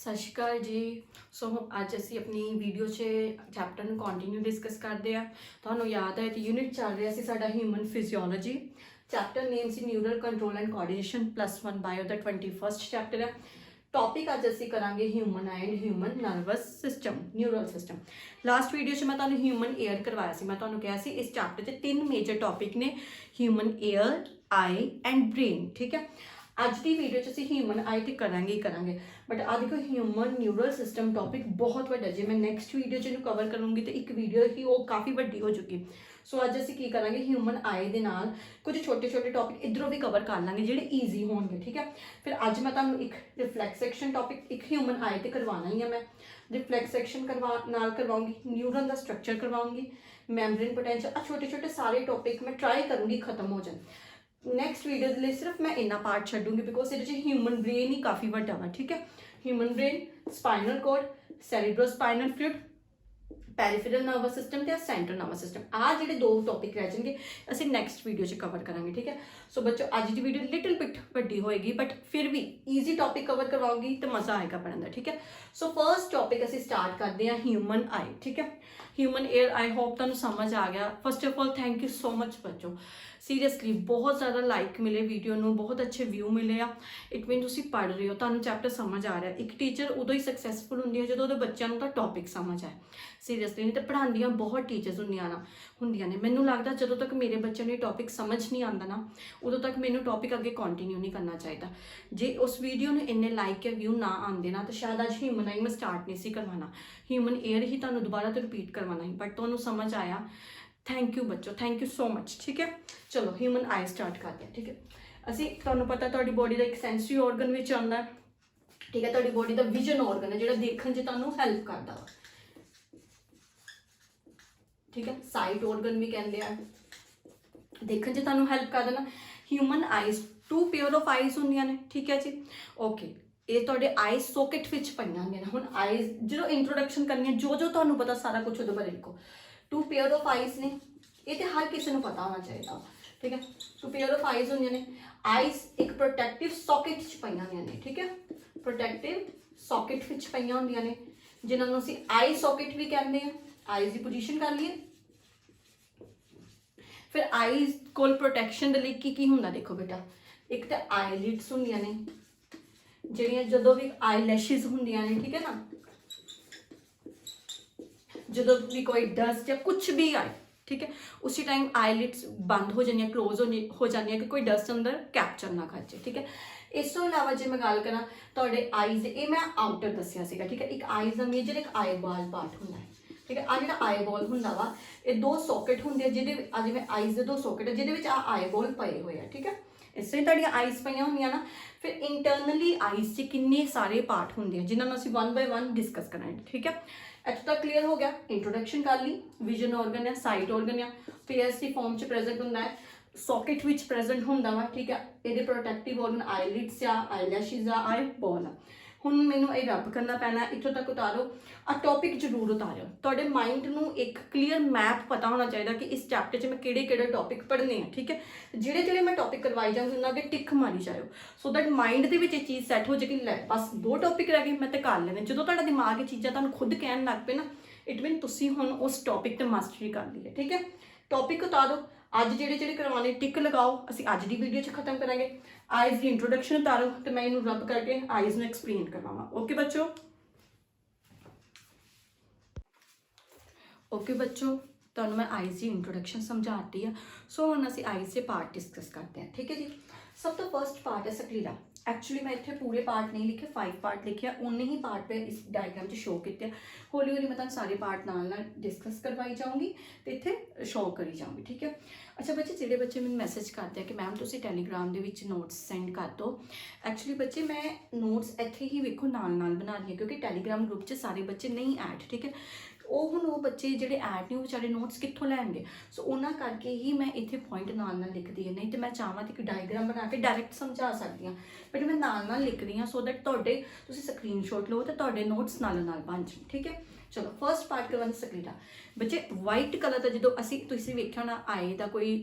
ਸਤਿ ਸ਼੍ਰੀ ਅਕਾਲ ਜੀ। ਸੋ ਅੱਜ ਅਸੀਂ ਆਪਣੀ ਵੀਡੀਓ 'ਚ ਚੈਪਟਰ ਨੂੰ ਕੰਟੀਨਿਊ ਡਿਸਕਸ ਕਰਦੇ ਹਾਂ। ਤੁਹਾਨੂੰ ਯਾਦ ਹੈ ਕਿ ਯੂਨਿਟ ਚੱਲ ਰਿਹਾ ਸੀ ਸਾਡਾ ਹਿਊਮਨ ਫਿਜ਼ੀਓਲੋਜੀ। ਚੈਪਟਰ ਨੇਮ ਸੀ neural control and coordination +1 bio ਦਾ 21st ਚੈਪਟਰ ਹੈ। ਟੌਪਿਕ ਅੱਜ ਅਸੀਂ ਕਰਾਂਗੇ human and human nervous system, neural system. Last video 'ਚ ਮੈਂ ਤੁਹਾਨੂੰ ਹਿਊਮਨ ਏਅਰ ਕਰਵਾਇਆ ਸੀ। ਮੈਂ ਤੁਹਾਨੂੰ ਕਿਹਾ ਸੀ ਇਸ ਚੈਪਟਰ 'ਚ 3 ਮੇਜਰ ਟੌਪਿਕ ਨੇ, human air, I and brain. ਠੀਕ ਹੈ, ਅੱਜ ਦੀ ਵੀਡੀਓ 'ਚ ਅਸੀਂ ਹਿਊਮਨ ਆਈ ਤੇ ਕਰਾਂਗੇ ਬਟ ਅੱਜ ਦੇਖੋ ਹਿਊਮਨ ਨਿਊਰਲ ਸਿਸਟਮ ਟੌਪਿਕ ਬਹੁਤ ਵੱਡਾ। ਜੇ ਮੈਂ ਨੈਕਸਟ ਵੀਡੀਓ 'ਚ ਇਹਨੂੰ ਕਵਰ ਕਰੂੰਗੀ ਤੇ ਇੱਕ ਵੀਡੀਓ ਹੀ ਉਹ ਕਾਫੀ ਵੱਡੀ ਹੋ ਚੁੱਕੀ। ਸੋ ਅੱਜ ਅਸੀਂ ਕੀ ਕਰਾਂਗੇ, ਹਿਊਮਨ ਆਈ ਦੇ ਨਾਲ ਕੁਝ ਛੋਟੇ ਟੌਪਿਕ ਇੱਧਰੋਂ ਵੀ ਕਵਰ ਕਰ ਲਾਂਗੇ ਜਿਹੜੇ ਈਜ਼ੀ ਹੋਣਗੇ। ਠੀਕ ਹੈ, ਫਿਰ ਅੱਜ ਮੈਂ ਤੁਹਾਨੂੰ ਇੱਕ ਰਿਫਲੈਕਸੇਸ਼ਨ ਟੌਪਿਕ, ਇੱਕ ਹਿਊਮਨ ਆਈ ਤੇ ਕਰਵਾਉਣਾ ਹੀ ਹੈ। ਮੈਂ ਰਿਫਲੈਕਸੇਸ਼ਨ ਕਰਵਾਉਂਗੀ, ਨਿਊਰਨ ਦਾ ਸਟਰਕਚਰ ਕਰਵਾਉਂਗੀ, ਮੈਂਬਰੇਨ ਪੋਟੈਂਸ਼ੀਅਲ, ਆ ਛੋਟੇ ਟੌਪਿਕ ਮੈਂ ਟਰਾਈ ਕਰੂੰਗੀ ਖਤਮ ਹੋ ਜਾਣ। ਨੈਕਸਟ ਵੀਡੀਓ ਦੇ ਲਈ ਸਿਰਫ ਮੈਂ ਇੰਨਾ ਪਾਰਟ ਛੱਡੂੰਗੀ ਬਿਕੋਜ਼ ਇਹਦੇ 'ਚ ਹਿਊਮਨ ਬ੍ਰੇਨ ਹੀ ਕਾਫੀ ਵੱਡਾ ਵਾ। ਠੀਕ ਹੈ, human brain, spinal cord, cerebrospinal fluid, peripheral nervous system ਤੇ ਸੈਂਟਰਲ ਨਰਵਸ ਸਿਸਟਮ, ਆ ਜਿਹੜੇ 2 ਟੌਪਿਕ ਰਹਿ ਜਾਣਗੇ ਅਸੀਂ ਨੈਕਸਟ ਵੀਡੀਓ 'ਚ ਕਵਰ ਕਰਾਂਗੇ। ਠੀਕ ਹੈ, ਸੋ ਬੱਚੋ ਅੱਜ ਦੀ ਵੀਡੀਓ ਲਿਟਲ ਬਿਟ ਵੱਡੀ ਹੋਏਗੀ ਬਟ ਫਿਰ ਵੀ ਈਜ਼ੀ ਟੌਪਿਕ ਕਵਰ ਕਰਵਾਉਂਗੀ ਤੇ ਮਜ਼ਾ ਆਏਗਾ ਪੜ੍ਹਨ ਦਾ। ਠੀਕ ਹੈ, ਸੋ ਫਰਸਟ ਟੌਪਿਕ ਅਸੀਂ ਸਟਾਰਟ ਕਰਦੇ ਹਾਂ ਹਿਊਮਨ ਆਈ। ਠੀਕ ਹੈ, ਹਿਊਮਨ ਏਅਰ, ਆਈ ਹੋਪ ਤੁਹਾਨੂੰ ਸਮਝ ਆ ਗਿਆ। First of all thank you so much ਬੱਚੋ, ਸੀਰੀਅਸਲੀ ਬਹੁਤ ਜ਼ਿਆਦਾ ਲਾਈਕ ਮਿਲੇ ਵੀਡੀਓ ਨੂੰ, ਬਹੁਤ ਅੱਛੇ ਵਿਊ ਮਿਲੇ ਆ। ਇਟ ਮੀਨ ਤੁਸੀਂ ਪੜ੍ਹ ਰਹੇ ਹੋ, ਤੁਹਾਨੂੰ ਚੈਪਟਰ ਸਮਝ ਆ ਰਿਹਾ। ਇੱਕ ਟੀਚਰ ਉਦੋਂ ਹੀ ਸਕਸੈਸਫੁਲ ਹੁੰਦੀ ਹੈ ਜਦੋਂ ਉਹਦੇ ਬੱਚਿਆਂ ਨੂੰ ਤਾਂ ਟੌਪਿਕ ਸਮਝ ਆਏ। ਸੀਰੀਅਸਲੀ, ਨਹੀਂ ਤਾਂ ਪੜ੍ਹਾਉਂਦੀਆਂ ਬਹੁਤ ਟੀਚਰਸ ਹੁੰਦੀਆਂ ਨੇ। ਮੈਨੂੰ ਲੱਗਦਾ ਜਦੋਂ ਤੱਕ ਮੇਰੇ ਬੱਚਿਆਂ ਨੂੰ ਇਹ ਟੌਪਿਕ ਸਮਝ ਨਹੀਂ ਆਉਂਦਾ ਨਾ, ਉਦੋਂ ਤੱਕ ਮੈਨੂੰ ਟੌਪਿਕ ਅੱਗੇ ਕੰਟੀਨਿਊ ਨਹੀਂ ਕਰਨਾ ਚਾਹੀਦਾ। ਜੇ ਉਸ ਵੀਡੀਓ ਨੂੰ ਇੰਨੇ ਲਾਈਕ ਜਾਂ ਵਿਊ ਨਾ ਆਉਂਦੇ ਨਾ ਤਾਂ ਸ਼ਾਇਦ ਅੱਜ ਹਿਊਮਨ ਆਈ ਮੈਂ ਸਟਾਰਟ ਨਹੀਂ ਸੀ ਕਰਵਾਉਣਾ, ਹਿਊਮਨ ਏਅਰ ਹੀ ਤੁਹਾਨੂੰ ਦੁਬਾਰਾ ਤੋਂ ਰਿਪੀਟ ਕਰਵਾਉਣਾ ਸੀ। ਬਟ ਤੁਹਾਨੂੰ ਸਮਝ ਆਇਆ, ਥੈਂਕ ਯੂ ਬੱਚੋ, ਥੈਂਕ ਯੂ ਸੋ ਮਚ। ਠੀਕ ਹੈ, ਚਲੋ ਹਿਊਮਨ ਆਈ ਸਟਾਰਟ ਕਰਦੇ ਹਾਂ। ਠੀਕ ਹੈ, ਅਸੀਂ ਤੁਹਾਨੂੰ ਪਤਾ ਤੁਹਾਡੀ ਬੋਡੀ ਦਾ ਇੱਕ ਸੈਂਸਰੀ ਆਰਗਨ ਵਿੱਚ ਆਉਂਦਾ। ਠੀਕ ਹੈ, ਤੁਹਾਡੀ ਬੋਡੀ ਦਾ ਵਿਜ਼ਨ ਆਰਗਨ ਹੈ ਜਿਹੜਾ ਦੇਖਣ 'ਚ ਤੁਹਾਨੂੰ ਹੈਲਪ ਕਰਦਾ ਵਾ। ਠੀਕ ਹੈ, ਸਾਈਟ ਆਰਗਨ ਵੀ ਕਹਿੰਦੇ ਆ, ਦੇਖਣ 'ਚ ਤੁਹਾਨੂੰ ਹੈਲਪ ਕਰਦਾ ਨਾ। Human eyes 2 pair of eyes ਹੁੰਦੀਆਂ ਨੇ। ਠੀਕ ਹੈ ਜੀ, ਓਕੇ, ਇਹ ਤੁਹਾਡੇ ਆਈਜ਼ ਸੋਕੇਟ ਵਿੱਚ ਪਈਆਂ ਹੁੰਦੀਆਂ ਨੇ। ਹੁਣ ਆਈਜ਼ ਜਦੋਂ ਇੰਟਰੋਡਕਸ਼ਨ ਕਰਨੀ ਹੈ, ਜੋ ਤੁਹਾਨੂੰ ਪਤਾ ਸਾਰਾ ਕੁਝ ਉਹਦੇ ਬਾਰੇ ਲਿਖੋ। 2 ਪੇਅਰ ਆਫ ਆਈਜ਼ ਨੇ, ਇਹ ਤੇ ਹਰ ਕਿਸੇ ਨੂੰ ਪਤਾ ਹੋਣਾ ਚਾਹੀਦਾ। ਠੀਕ ਹੈ, 2 ਪੇਅਰ ਆਫ ਆਈਜ਼ ਹੁੰਦੀਆਂ ਨੇ। ਆਈਜ਼ ਇੱਕ ਪ੍ਰੋਟੈਕਟਿਵ ਸੌਕੇਟ 'ਚ ਪਈਆਂ ਹੁੰਦੀਆਂ ਨੇ। ਠੀਕ ਹੈ, ਪ੍ਰੋਟੈਕਟਿਵ ਸੌਕੇਟ ਵਿੱਚ ਪਈਆਂ ਹੁੰਦੀਆਂ ਨੇ ਜਿਨ੍ਹਾਂ ਨੂੰ ਅਸੀਂ ਆਈ ਸੌਕੇਟ ਵੀ ਕਹਿੰਦੇ ਹਾਂ। ਆਈਜ਼ ਦੀ ਪੋਜੀਸ਼ਨ ਕਰ ਲਈਏ। ਫਿਰ ਆਈਜ਼ ਕੋਲ ਪ੍ਰੋਟੈਕਸ਼ਨ ਦੇ ਲਈ ਕੀ ਹੁੰਦਾ ਦੇਖੋ ਬੇਟਾ, ਇੱਕ ਤਾਂ ਆਈਲਿਡਸ ਹੁੰਦੀਆਂ ਨੇ ਜਿਹੜੀਆਂ ਜਦੋਂ ਵੀ ਆਈਲੈਸ਼ਿਸ ਹੁੰਦੀਆਂ ਨੇ। ਠੀਕ ਹੈ ਨਾ, ਜਦੋਂ ਵੀ ਕੋਈ ਡਸਟ ਜਾਂ ਕੁਝ ਵੀ ਆਏ, ਠੀਕ ਹੈ, ਉਸੇ ਟਾਈਮ ਆਈਲਿਡਸ ਬੰਦ ਹੋ ਜਾਂਦੀਆਂ, ਕਲੋਜ਼ ਹੋ ਜਾਂਦੀਆਂ ਕਿ ਕੋਈ ਡਸਟ ਅੰਦਰ ਕੈਪਚਰ ਨਾ ਕਰ ਜਾਏ। ਠੀਕ ਹੈ, ਇਸ ਤੋਂ ਇਲਾਵਾ ਜੇ ਮੈਂ ਗੱਲ ਕਰਾਂ ਤੁਹਾਡੇ ਆਈਜ਼, ਇਹ ਮੈਂ ਆਊਟਰ ਦੱਸਿਆ ਸੀਗਾ। ਠੀਕ ਹੈ, ਇੱਕ ਆਈਜ਼ ਦਾ ਮੇਜਰ, ਇੱਕ ਆਈਬਾਲ ਪਾਰਟ ਹੁੰਦਾ ਹੈ। ਠੀਕ ਹੈ, ਆ ਜਿਹੜਾ ਆਈਬਾਲ ਹੁੰਦਾ ਵਾ, ਇਹ 2 ਸੌਕੇਟ ਹੁੰਦੇ ਆ ਜਿਹਦੇ ਜਿਵੇਂ ਆਈਜ਼ ਦੇ 2 ਸੌਕੇਟ ਆ ਜਿਹਦੇ ਵਿੱਚ ਆ ਆਈਬਾਲ ਪਏ ਹੋਏ ਆ। ਠੀਕ ਹੈ, ਇਸ ਤਰ੍ਹਾਂ ਤੁਹਾਡੀਆਂ ਆਈਜ਼ ਪਈਆਂ ਹੁੰਦੀਆਂ ਨਾ। ਫਿਰ ਇੰਟਰਨਲੀ ਆਈਜ਼ 'ਚ ਕਿੰਨੇ ਸਾਰੇ ਪਾਰਟ ਹੁੰਦੇ ਆ ਜਿਨ੍ਹਾਂ ਨੂੰ ਅਸੀਂ 1 ਬਾਏ 1 ਡਿਸਕਸ ਕਰਾਂਗੇ। ਠੀਕ ਹੈ, ਇੱਥੋਂ ਤੱਕ ਕਲੀਅਰ ਹੋ ਗਿਆ। ਇੰਟਰੋਡਕਸ਼ਨ ਕਰ ਲਈ, ਵਿਜ਼ਨ ਆਰਗਨ ਹੈ, ਸਾਈਟ ਆਰਗਨ ਆ, ਪੇਅਰਸ ਦੀ ਫਾਰਮ 'ਚ ਪ੍ਰੈਜ਼ੈਂਟ ਹੁੰਦਾ ਹੈ, ਸੌਕੇਟ ਵਿੱਚ ਪ੍ਰੈਜ਼ੈਂਟ ਹੁੰਦਾ ਵਾ। ਠੀਕ ਹੈ, ਇਹਦੇ ਪ੍ਰੋਟੈਕਟਿਵ ਆਰਗਨ ਆਈਲਿਡਸ ਆ, ਆਈਲੈਸ਼ਿਸ ਆ, ਆਈਬਾਲ ਆ। ਹੁਣ ਮੈਨੂੰ ਇਹ ਰੱਬ ਕਰਨਾ ਪੈਣਾ, ਇੱਥੋਂ ਤੱਕ ਉਤਾਰੋ। ਆ ਟੌਪਿਕ ਜ਼ਰੂਰ ਉਤਾਰਿਓ। ਤੁਹਾਡੇ ਮਾਈਂਡ ਨੂੰ ਇੱਕ ਕਲੀਅਰ ਮੈਪ ਪਤਾ ਹੋਣਾ ਚਾਹੀਦਾ ਕਿ ਇਸ ਚੈਪਟਰ 'ਚ ਮੈਂ ਕਿਹੜੇ ਟੌਪਿਕ ਪੜ੍ਹਨੇ ਆ। ਠੀਕ ਹੈ, ਜਿਹੜੇ ਮੈਂ ਟੌਪਿਕ ਕਰਵਾਈ ਜਾਵਾਂਗੀ ਉਹਨਾਂ ਦੇ ਟਿਕ ਮਾਰੀ ਜਾਇਓ ਸੋ ਦੈਟ ਮਾਈਂਡ ਦੇ ਵਿੱਚ ਇਹ ਚੀਜ਼ ਸੈੱਟ ਹੋ ਜਾਏ ਕਿ ਲੈ ਬਸ 2 ਟੌਪਿਕ ਰਹਿ ਗਏ, ਮੈਂ ਤੇ ਕਰ ਲੈਣੇ। ਜਦੋਂ ਤੁਹਾਡਾ ਦਿਮਾਗ ਇਹ ਚੀਜ਼ਾਂ ਤੁਹਾਨੂੰ ਖੁਦ ਕਹਿਣ ਲੱਗ ਪਏ ਨਾ, ਇਟ ਮੀਨ ਤੁਸੀਂ ਹੁਣ ਉਸ ਟੌਪਿਕ ਤੇ ਮਾਸਟਰੀ ਕਰ ਲਈ ਹੈ। ਠੀਕ ਹੈ, ਟੌਪਿਕ ਉਤਾਰੋ। ਅੱਜ ਜਿਹੜੇ ਕਰਵਾਉਣੇ ਟਿਕ ਲਗਾਓ, ਅਸੀਂ ਅੱਜ ਦੀ ਵੀਡੀਓ 'ਚ ਖਤਮ ਕਰਾਂਗੇ। ਆਈਜ਼ ਦੀ ਇੰਟਰੋਡਕਸ਼ਨ ਉਤਾਰੋ ਤੇ ਮੈਂ ਇਹਨੂੰ ਰੱਬ ਕਰਕੇ ਆਈਜ਼ ਨੂੰ ਐਕਸਪਲੇਨ ਕਰਵਾਵਾਂ। ਓਕੇ ਬੱਚੋ, ਓਕੇ ਬੱਚੋ, ਤੁਹਾਨੂੰ ਮੈਂ ਆਈਜ਼ ਦੀ ਇੰਟਰੋਡਕਸ਼ਨ ਸਮਝਾਤੀ ਆ। ਸੋ ਹੁਣ ਅਸੀਂ ਆਈਜ਼ ਦੇ ਪਾਰਟ ਡਿਸਕਸ ਕਰਦੇ ਹਾਂ। ਠੀਕ ਹੈ ਜੀ, ਸਭ ਤੋਂ ਫਸਟ ਪਾਰਟ ਹੈ ਸਕਲੀਰਾ। ਐਕਚੁਅਲੀ ਮੈਂ ਇੱਥੇ ਪੂਰੇ ਪਾਰਟ ਨਹੀਂ ਲਿਖੇ, 5 ਪਾਰਟ ਲਿਖਿਆ, ਉਨੇ ਹੀ ਪਾਰਟ ਮੈਂ ਇਸ ਡਾਇਗਰਾਮ 'ਚ ਸ਼ੋਅ ਕੀਤੇ। ਹੌਲੀ ਮੈਂ ਤੁਹਾਨੂੰ ਸਾਰੇ ਪਾਰਟ ਨਾਲ ਡਿਸਕਸ ਕਰਵਾਈ ਜਾਊਂਗੀ ਤੇ ਇੱਥੇ ਸ਼ੋਅ ਕਰੀ ਜਾਊਂਗੀ। ਠੀਕ ਹੈ, ਅੱਛਾ ਬੱਚੇ, ਜਿਹੜੇ ਬੱਚੇ ਮੈਨੂੰ ਮੈਸੇਜ ਕਰਦੇ ਆ ਕਿ ਮੈਮ ਤੁਸੀਂ ਟੈਲੀਗ੍ਰਾਮ ਦੇ ਵਿੱਚ ਨੋਟਸ ਸੈਂਡ ਕਰ ਦਿਓ। ਐਕਚੁਅਲੀ ਬੱਚੇ ਮੈਂ ਨੋਟਸ ਇੱਥੇ ਹੀ ਵੇਖੋ ਨਾਲ ਬਣਾ ਰਹੀ ਹਾਂ ਕਿਉਂਕਿ ਟੈਲੀਗ੍ਰਾਮ ਗਰੁੱਪ 'ਚ ਸਾਰੇ ਬੱਚੇ ਨਹੀਂ ਐਡ। ਠੀਕ ਹੈ, ਉਹ ਬੱਚੇ ਜਿਹੜੇ ਐਡ ਨੇ ਉਹ ਵਿਚਾਰੇ ਨੋਟਸ ਕਿੱਥੋਂ ਲੈਣਗੇ। ਸੋ ਉਹਨਾਂ ਕਰਕੇ ਹੀ ਮੈਂ ਇੱਥੇ ਪੁਆਇੰਟ ਨਾਲ ਲਿਖਦੀ ਹਾਂ। ਨਹੀਂ ਤੇ ਮੈਂ ਚਾਹਵਾਂ ਤਾਂ ਇੱਕ ਡਾਇਗਰਾਮ ਬਣਾ ਕੇ ਡਾਇਰੈਕਟ ਸਮਝਾ ਸਕਦੀ ਹਾਂ, ਬਟ ਮੈਂ ਨਾਲ ਲਿਖਦੀ ਹਾਂ ਸੋ ਦੈਟ ਤੁਸੀਂ ਸਕਰੀਨਸ਼ਾਟ ਲਓ ਤੇ ਤੁਹਾਡੇ ਨੋਟਸ ਨਾਲ ਬਣ ਜਾਣ। ਠੀਕ ਹੈ, ਚਲੋ ਫਰਸਟ ਪਾਰਟ ਕਰਵਾਉਂਦੇ ਸਕਲੀਰਾ। ਬੱਚੇ ਵਾਈਟ ਕਲਰ ਦਾ ਜਦੋਂ ਤੁਸੀਂ ਵੇਖਿਆ ਹੋਣਾ ਆਈ ਦਾ ਕੋਈ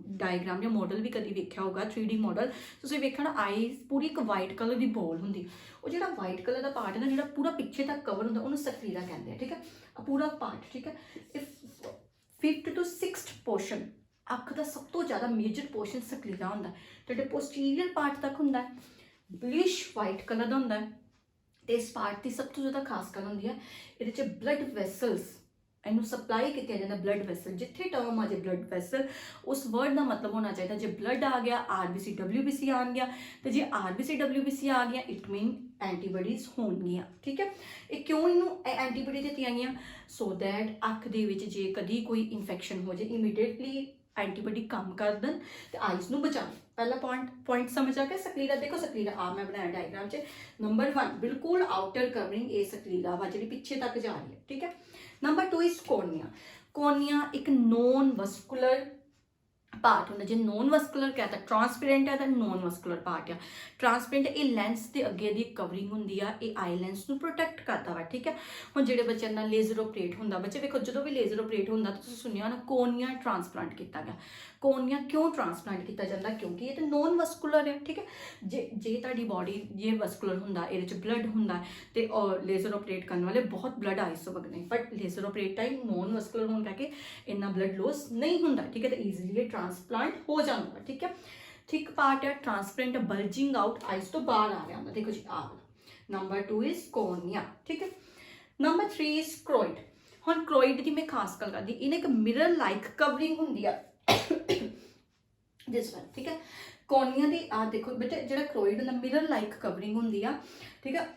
ਡਾਇਗਰਾਮ ਜਾਂ ਮਾਡਲ ਵੀ ਕਦੀ ਵੇਖਿਆ ਹੋਊਗਾ 3D ਮਾਡਲ, ਤੁਸੀਂ ਵੇਖਿਆ ਹੋਣਾ ਆਈ ਪੂਰੀ ਇੱਕ ਵਾਈਟ ਕਲਰ ਦੀ ਬੋਲ ਹੁੰਦੀ, ਉਹ ਜਿਹੜਾ ਵਾਈਟ ਕਲਰ ਦਾ ਪਾਰਟ ਹੈ ਨਾ ਜਿਹੜਾ ਪੂਰਾ ਪਿੱਛੇ ਤੱਕ ਕਵਰ ਹੁੰਦਾ ਉਹਨੂੰ ਸਕਲੀਰਾ ਕਹਿੰਦੇ ਆ, ਠੀਕ ਹੈ। ਪੂਰਾ ਪਾਰਟ, ਠੀਕ ਹੈ। ਇਹ 5th to 6th ਪੋਰਸ਼ਨ ਅੱਖ ਦਾ ਸਭ ਤੋਂ ਜ਼ਿਆਦਾ ਮੇਜਰ ਪੋਰਸ਼ਨ ਸਕਲੀਰਾ ਹੁੰਦਾ, ਤੁਹਾਡੇ ਪੋਸਟੀਰੀਅਰ ਪਾਰਟ ਤੱਕ ਹੁੰਦਾ ਹੈ, ਬਲਿਸ਼ ਵਾਈਟ ਕਲਰ ਦਾ ਹੁੰਦਾ ਹੈ। ਤੇ ਇਸ ਪਾਰਟ ਦੀ ਸਭ ਤੋਂ ਜ਼ਿਆਦਾ ਖਾਸ ਗੱਲ ਹੁੰਦੀ ਹੈ ਇਹਦੇ 'ਚ ਬਲੱਡ ਵੈਸਲਸ, ਇਹਨੂੰ ਸਪਲਾਈ ਕੀਤਾ ਜਾਂਦਾ ਬਲੱਡ ਵੈਸਲ। ਜਿੱਥੇ ਟਰਮ ਆ ਜੇ ਬਲੱਡ ਵੈਸਲ, ਉਸ ਵਰਡ ਦਾ ਮਤਲਬ ਹੋਣਾ ਚਾਹੀਦਾ ਜੇ ਬਲੱਡ ਆ ਗਿਆ RBC WBC ਆ ਗਿਆ, ਤੇ ਜੇ RBC WBC ਆ ਗਿਆ ਇਟ ਮੀਨ ਐਂਟੀਬਾਡੀਜ਼ ਹੋਣਗੀਆਂ, ਠੀਕ ਹੈ। ਇਹ ਕਿਉਂ ਇਹਨੂੰ ਐਂਟੀਬਾਡੀ ਦਿੱਤੀਆਂ ਗਈਆਂ? ਸੋ ਦੈਟ ਅੱਖ ਦੇ ਵਿੱਚ ਜੇ ਕਦੀ ਕੋਈ ਇਨਫੈਕਸ਼ਨ ਹੋ ਜਾਏ ਇਮੀਡੀਏਟਲੀ ਐਂਟੀਬਾਡੀ ਕੰਮ ਕਰ ਦੇਣ ਤੇ ਆਈਜ਼ ਨੂੰ ਬਚਾਉਣ। ਪਹਿਲਾ ਪੁਆਇੰਟ ਸਮਝ ਆ ਗਿਆ। ਸਕਲੀਰਾ ਦੇਖੋ, ਸਕਲੀਰਾ ਆ ਮੈਂ ਬਣਾਇਆ ਡਾਇਗਰਾਮ 'ਚ। ਨੰਬਰ 1 ਬਿਲਕੁਲ ਆਊਟਰ ਕਵਰਿੰਗ ਇਹ ਸਕਲੀਰਾ ਵਾ ਜਿਹੜੀ ਪਿੱਛੇ ਤੱਕ ਜਾ ਰਹੀ ਹੈ, ਠੀਕ ਹੈ। Number 2 is ਕੋਰਨੀਆ। ਕੋਰਨੀਆ ਇੱਕ ਨੋਨ ਵਸਕੂਲਰ ਪਾਰਟ ਹੁੰਦਾ, ਜੇ ਨੋਨ ਵਸਕੂਲਰ ਕਹਤਾ ਟ੍ਰਾਂਸਪੇਰੈਂਟ ਹੈ ਤਾਂ ਨੋਨ ਵਸਕੂਲਰ ਪਾਰਟ ਆ। ਟ੍ਰਾਂਸਪੇਰੈਂਟ ਇਹ ਲੈਂਸ ਦੇ ਅੱਗੇ ਦੀ ਕਵਰਿੰਗ ਹੁੰਦੀ ਆ, ਇਹ ਆਈ ਲੈਂਸ ਨੂੰ ਪ੍ਰੋਟੈਕਟ ਕਰਦਾ ਵਾ, ਠੀਕ ਹੈ। ਹੁਣ ਜਿਹੜੇ ਬੱਚਿਆਂ ਦਾ ਲੇਜ਼ਰ ਆਪਰੇਟ ਹੁੰਦਾ, ਬੱਚੇ ਵੇਖੋ ਜਦੋਂ ਵੀ ਲੇਜ਼ਰ ਆਪਰੇਟ ਹੁੰਦਾ ਤਾਂ ਤੁਸੀਂ ਸੁਣਿਆ ਨਾ ਕੋਰਨੀਆ ਟ੍ਰਾਂਸਪਲਾਂਟ ਕੀਤਾ ਗਿਆ। ਕੋਰਨੀਆ ਕਿਉਂ ਟ੍ਰਾਂਸਪਲਾਂਟ ਕੀਤਾ ਜਾਂਦਾ? ਕਿਉਂਕਿ ਇਹ ਤਾਂ ਨੋਨ ਵਸਕੂਲਰ ਹੈ, ਠੀਕ ਹੈ। ਜੇ ਤੁਹਾਡੀ ਬੋਡੀ ਜੇ ਵਸਕੂਲਰ ਹੁੰਦਾ, ਇਹਦੇ 'ਚ ਬਲੱਡ ਹੁੰਦਾ ਤੇ ਲੇਜ਼ਰ ਆਪਰੇਟ ਕਰਨ ਵਾਲੇ ਬਹੁਤ ਬਲੱਡ ਆਈਸ ਤੋਂ ਵਗਦੇ, but laser operate time non vascular ਹੋਣ ਕਰਕੇ ਇੰਨਾ ਬਲੱਡ ਲੋਸ ਨਹੀਂ ਹੁੰਦਾ, ਠੀਕ ਹੈ। ਤਾਂ ਈਜ਼ੀਲੀ ਇਹ ਟ੍ਰਾਂਸਪਲਾਂਟ ਹੋ ਜਾਂਦਾ, ਠੀਕ ਹੈ। ਥਿਕ ਪਾਰਟ ਹੈ ਟ੍ਰਾਂਸਪੇਰੈਂਟ, ਬਲਜਿੰਗ ਆਊਟ ਆਈਸ ਤੋਂ ਬਾਹਰ ਆ ਰਿਹਾ ਹੁੰਦਾ, ਦੇਖੋ ਜੀ ਆ। ਨੰਬਰ 2 ਇਜ਼ ਕੋਰਨੀਆ, ਠੀਕ ਹੈ। Number 3 is choroid. ਹੁਣ ਕ੍ਰੋਇਡ ਦੀ ਮੈਂ ਖਾਸ ਗੱਲ ਕਰਦੀ, ਇਹਨੇ ਇੱਕ ਮਿਰਰ ਲਾਈਕ ਕਵਰਿੰਗ ਹੁੰਦੀ ਆ ਦਿਸ ਵਨ, ਠੀਕ ਹੈ। ਕੋਰਨੀਆ ਦੀ ਆ ਦੇਖੋ ਬੇਟੇ ਜਿਹੜਾ ਕ੍ਰੋਇਡ ਹੁੰਦਾ ਮਿਰਰ ਲਾਈਕ ਕਵਰਿੰਗ ਹੁੰਦੀ ਆ, ਠੀਕ ਹੈ।